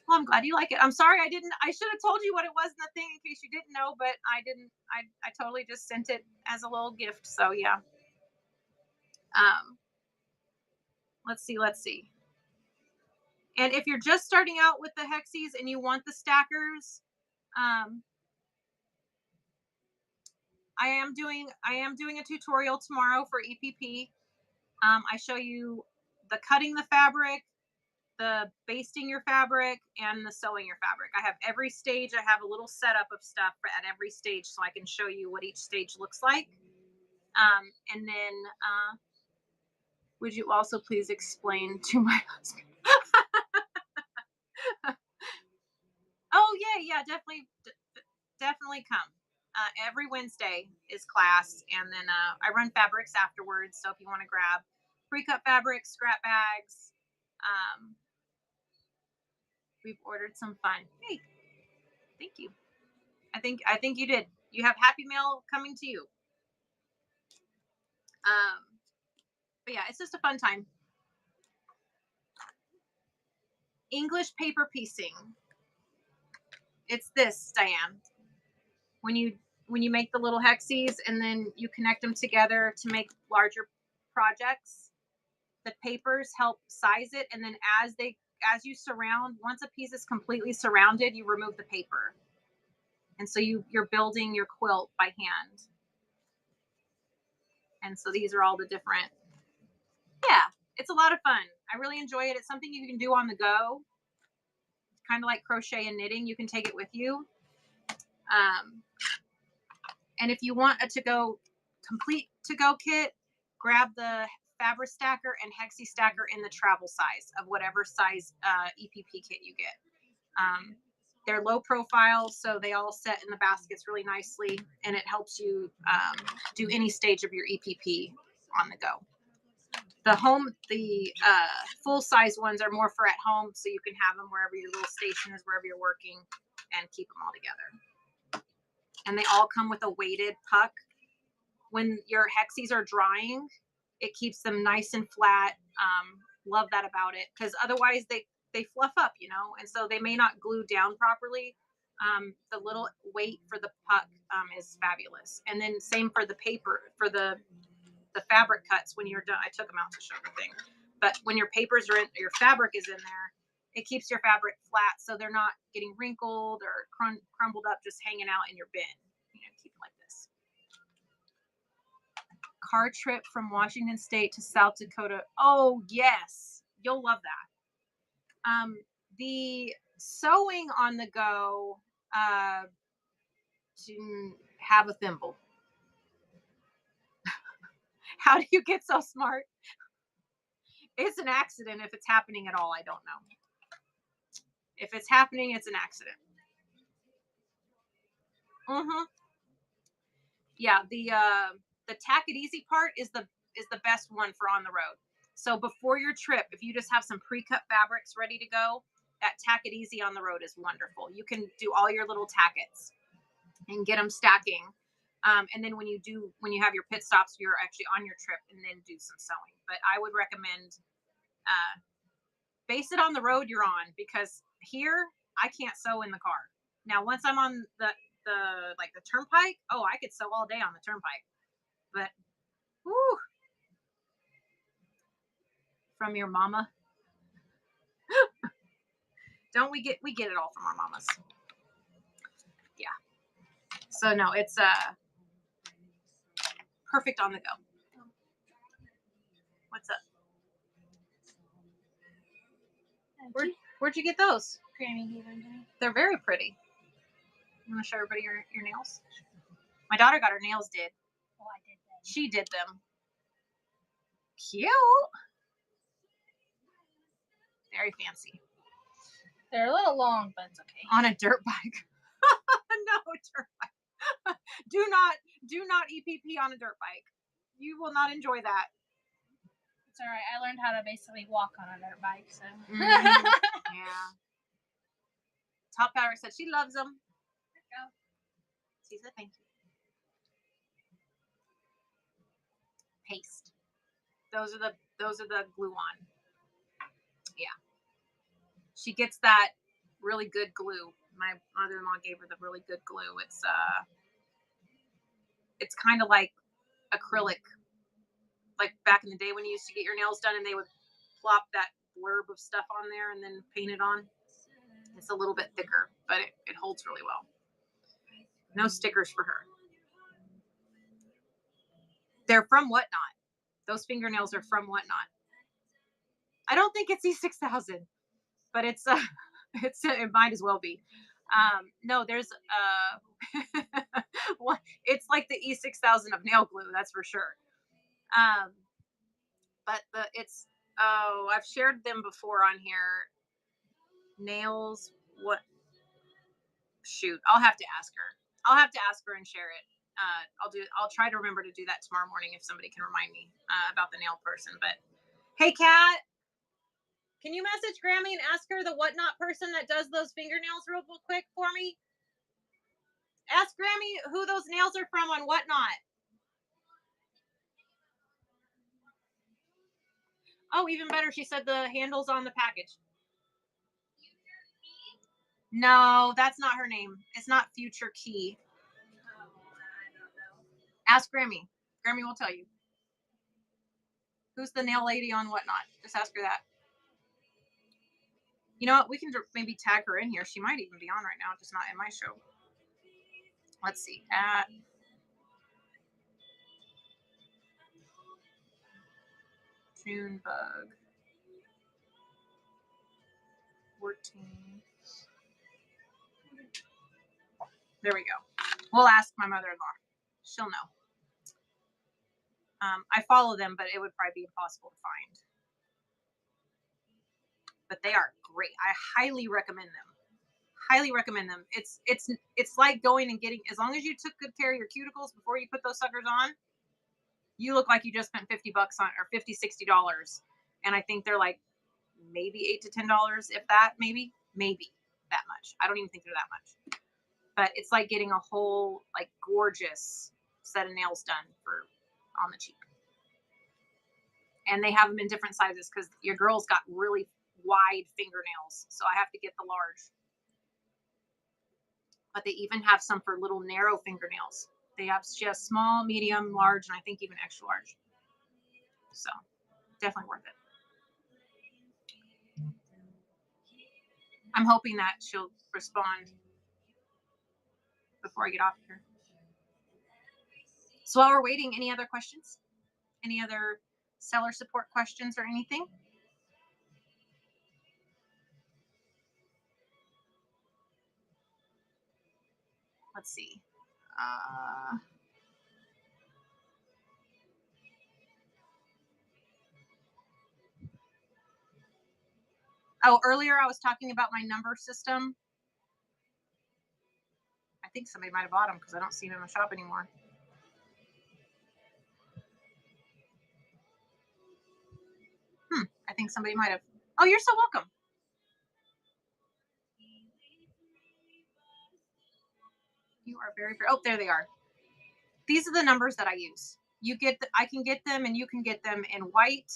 A: Well, I'm glad you like it. I'm sorry I should have told you what it was in the thing in case you didn't know, but I didn't. I totally just sent it as a little gift. So yeah. Let's see. And if you're just starting out with the hexies and you want the stackers, I am doing a tutorial tomorrow for EPP. I show you the cutting the fabric, the basting your fabric, and the sewing your fabric. I have every stage. I have a little setup of stuff at every stage, so I can show you what each stage looks like. And then, would you also please explain to my husband? Oh yeah, definitely come. Every Wednesday is class, and then I run fabrics afterwards. So if you want to grab pre-cut fabrics, scrap bags, we've ordered some fun. Hey, thank you. I think you did. You have Happy Mail coming to you. But yeah, it's just a fun time. English paper piecing. It's this, Diane. When you make the little hexies and then you connect them together to make larger projects, the papers help size it, and then as you surround, once a piece is completely surrounded, you remove the paper, and so you're building your quilt by hand. And so these are all the different. Yeah, it's a lot of fun. I really enjoy it. It's something you can do on the go, kind of like crochet and knitting. You can take it with you. And if you want a complete to-go kit, grab the fabric stacker and hexie stacker in the travel size of whatever size EPP kit you get. They're low profile, so they all set in the baskets really nicely, and it helps you do any stage of your EPP on the go. The full size ones are more for at home, so you can have them wherever your little station is, wherever you're working, and keep them all together. And they all come with a weighted puck. When your hexies are drying, it keeps them nice and flat. Love that about it, because otherwise they fluff up, and so they may not glue down properly. The little weight for the puck is fabulous. And then same for the paper, for the fabric cuts when you're done. I took them out to show the thing. But when your papers are in, your fabric is in there, It keeps your fabric flat so they're not getting wrinkled or crumbled up, just hanging out in your bin. Keep it like this. Car trip from Washington State to South Dakota. Oh, yes. You'll love that. The sewing on the go, to have a thimble. How do you get so smart? It's an accident if it's happening at all. I don't know. If it's happening, it's an accident. Yeah, the tack it easy part is the best one for on the road. So before your trip, if you just have some pre-cut fabrics ready to go, that tack it easy on the road is wonderful. You can do all your little tackets and get them stacking. And then when you have your pit stops, you're actually on your trip, and then do some sewing. But I would recommend base it on the road you're on, because here I can't sew in the car. Now, once I'm on the turnpike, oh, I could sew all day on the turnpike. But whoo, from your mama. Don't we get it all from our mamas? Yeah. So no, it's perfect on the go. What's up? Where'd you get those?
B: Grammy gave them to me.
A: They're very pretty. You want to show everybody your nails? My daughter got her nails did.
B: Oh, I did them.
A: She did them. Cute. Very fancy.
B: They're a little long, but it's okay.
A: On a dirt bike. No, dirt bike. Do not EPP on a dirt bike. You will not enjoy that.
B: It's all right. I learned how to basically walk on a dirt bike, so.
A: Yeah. Top Fabric said she loves them.
B: There you go.
A: She said thank you. Paste. Those are the glue on. Yeah. She gets that really good glue. My mother-in-law gave her the really good glue. It's kind of like acrylic. Like back in the day when you used to get your nails done and they would plop that blurb of stuff on there and then paint it on. It's a little bit thicker, but it holds really well. No stickers for her. They're from Whatnot. Those fingernails are from Whatnot. I don't think it's E6000, but it might as well be. No, there's it's like the E6000 of nail glue, that's for sure. But I've shared them before on here. Nails, what? Shoot, I'll have to ask her. I'll have to ask her and share it. I'll try to remember to do that tomorrow morning if somebody can remind me about the nail person. But hey, Kat, can you message Grammy and ask her the Whatnot person that does those fingernails real quick for me? Ask Grammy who those nails are from on Whatnot. Oh, even better, she said the handle's on the package. No, that's not her name. It's not Future Key. Ask Grammy. Grammy will tell you. Who's the nail lady on Whatnot? Just ask her that. You know what? We can maybe tag her in here. She might even be on right now, just not in my show. Let's see. At Junebug 14. There we go. We'll ask my mother-in-law. She'll know. I follow them, but it would probably be impossible to find. But they are great. I highly recommend them. Highly recommend them. It's like going and getting, as long as you took good care of your cuticles before you put those suckers on, you look like you just spent $50 on, or $50, $60. And I think they're like maybe $8 to $10, if that, maybe that much. I don't even think they're that much. But it's like getting a whole like gorgeous set of nails done for on the cheap. And they have them in different sizes because your girl's got really wide fingernails, so I have to get the large. But they even have some for little narrow fingernails. They have just small, medium, large, and I think even extra large. So definitely worth it. I'm hoping that she'll respond before I get off here. So while we're waiting, any other questions? Any other seller support questions or anything? Let's see. Oh, earlier I was talking about my number system. I think somebody might have bought them because I don't see them in the shop anymore. I think somebody might have. Oh, you're so welcome. You are very, very. Oh, there they are. These are the numbers that I use. I can get them, and you can get them in white,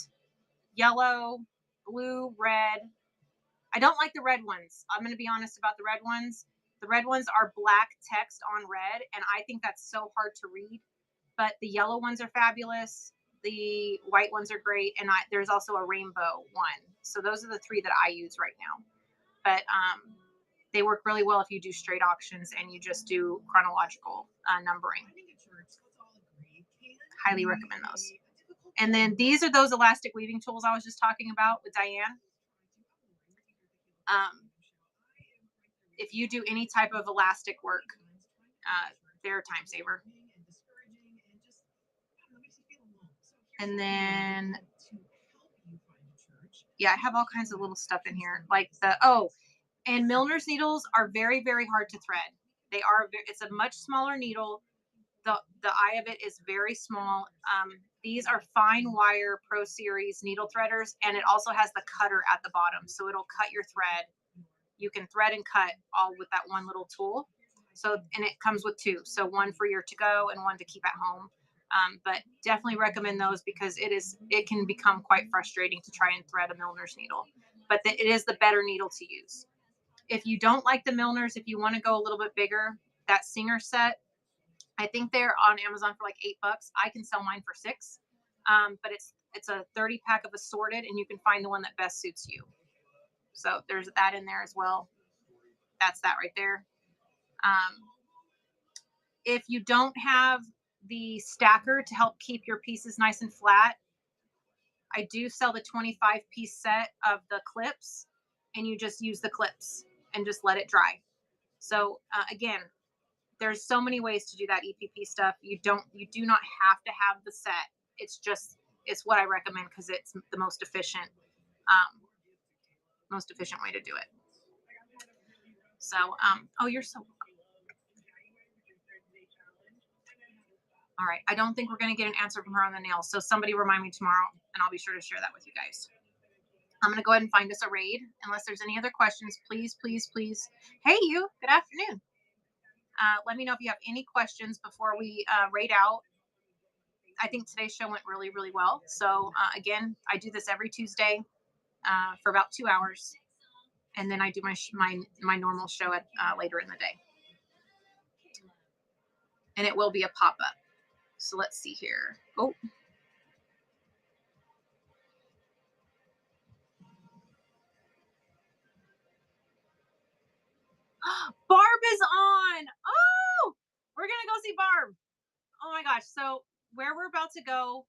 A: yellow, blue, red. I don't like the red ones. I'm going to be honest about the red ones. The red ones are black text on red, and I think that's so hard to read. But the yellow ones are fabulous. The white ones are great, and there's also a rainbow one. So those are the three that I use right now. But they work really well if you do straight auctions and you just do chronological numbering. Highly recommend those. And then these are those elastic weaving tools I was just talking about with Diane. If you do any type of elastic work, they're a time saver. And then, yeah, I have all kinds of little stuff in here. Like and Milner's needles are very, very hard to thread. It's a much smaller needle. The eye of it is very small. These are fine wire Pro Series needle threaders, and it also has the cutter at the bottom. So it'll cut your thread. You can thread and cut all with that one little tool. So, and it comes with two. So one for your to-go and one to keep at home. But definitely recommend those because it can become quite frustrating to try and thread a Milner's needle. But it is the better needle to use. If you don't like the Milner's, if you want to go a little bit bigger, that Singer set, I think they're on Amazon for like $8. I can sell mine for $6. But it's a 30 pack of assorted, and you can find the one that best suits you. So there's that in there as well. That's that right there. If you don't have the stacker to help keep your pieces nice and flat, I do sell the 25-piece set of the clips, and you just use the clips and just let it dry. So again, there's so many ways to do that EPP stuff. You do not have to have the set. It's what I recommend because it's the most efficient way to do it. So, oh, you're so welcome. All right. I don't think we're going to get an answer from her on the nails. So somebody remind me tomorrow, and I'll be sure to share that with you guys. I'm going to go ahead and find us a raid. Unless there's any other questions, please, please, please. Hey, you. Good afternoon. Let me know if you have any questions before we raid out. I think today's show went really, really well. So again, I do this every Tuesday for about 2 hours, and then I do my normal show at later in the day, and it will be a pop up. So let's see here. Oh. Barb is on. Oh, we're going to go see Barb. Oh my gosh. So where we're about to go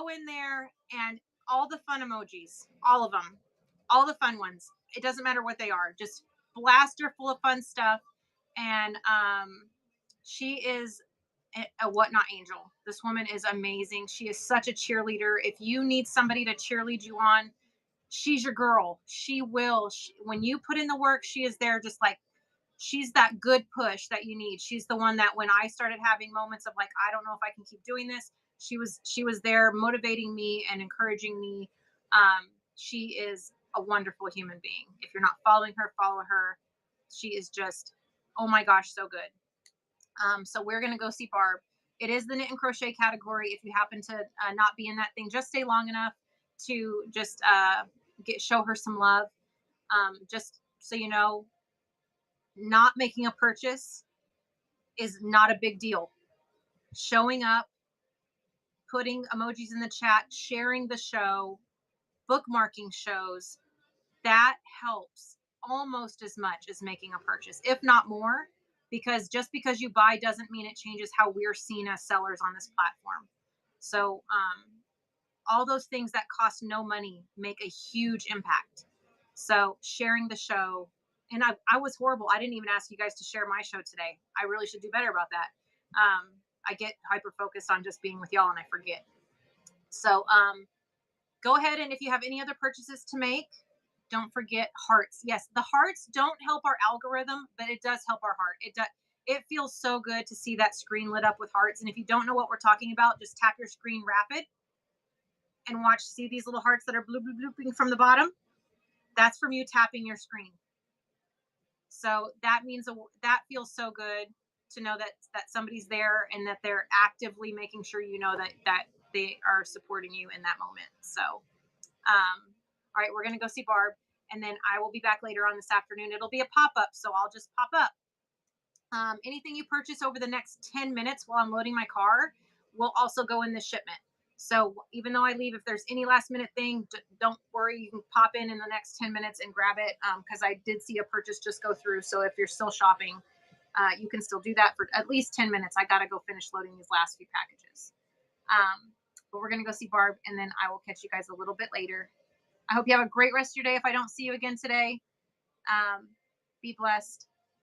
A: in there, and all the fun emojis, all of them, all the fun ones. It doesn't matter what they are. Just blast her full of fun stuff. And she is a whatnot angel. This woman is amazing. She is such a cheerleader. If you need somebody to cheerlead you on, she's your girl. She will. When you put in the work, she is there. Just like, she's that good push that you need. She's the one that when I started having moments of like, I don't know if I can keep doing this, she was there motivating me and encouraging me. She is a wonderful human being. If you're not following her, follow her. She is just, oh my gosh, so good. So we're going to go see Barb. It is the knit and crochet category. If you happen to not be in that thing, just stay long enough to just show her some love. Just so you know, not making a purchase is not a big deal. Showing up, putting emojis in the chat, sharing the show, bookmarking shows, that helps almost as much as making a purchase, if not more, because just because you buy doesn't mean it changes how we're seen as sellers on this platform. So, all those things that cost no money make a huge impact. So, sharing the show, and I was horrible. I didn't even ask you guys to share my show today. I really should do better about that. I get hyper focused on just being with y'all and I forget. So, go ahead, and if you have any other purchases to make, don't forget hearts. Yes, the hearts don't help our algorithm, but it does help our heart. It feels so good to see that screen lit up with hearts. And if you don't know what we're talking about, just tap your screen rapid and watch. See these little hearts that are bloop bloop blooping from the bottom? That's from you tapping your screen. So that means that feels so good to know that somebody's there and that they're actively making sure you know that they are supporting you in that moment. So, all right, we're gonna go see Barb, and then I will be back later on this afternoon. It'll be a pop up, so I'll just pop up. Anything you purchase over the next 10 minutes while I'm loading my car will also go in the shipment. So even though I leave, if there's any last minute thing, don't worry. You can pop in the next 10 minutes and grab it, because I did see a purchase just go through. So if you're still shopping, you can still do that for at least 10 minutes. I got to go finish loading these last few packages. But we're going to go see Barb, and then I will catch you guys a little bit later. I hope you have a great rest of your day if I don't see you again today. Be blessed.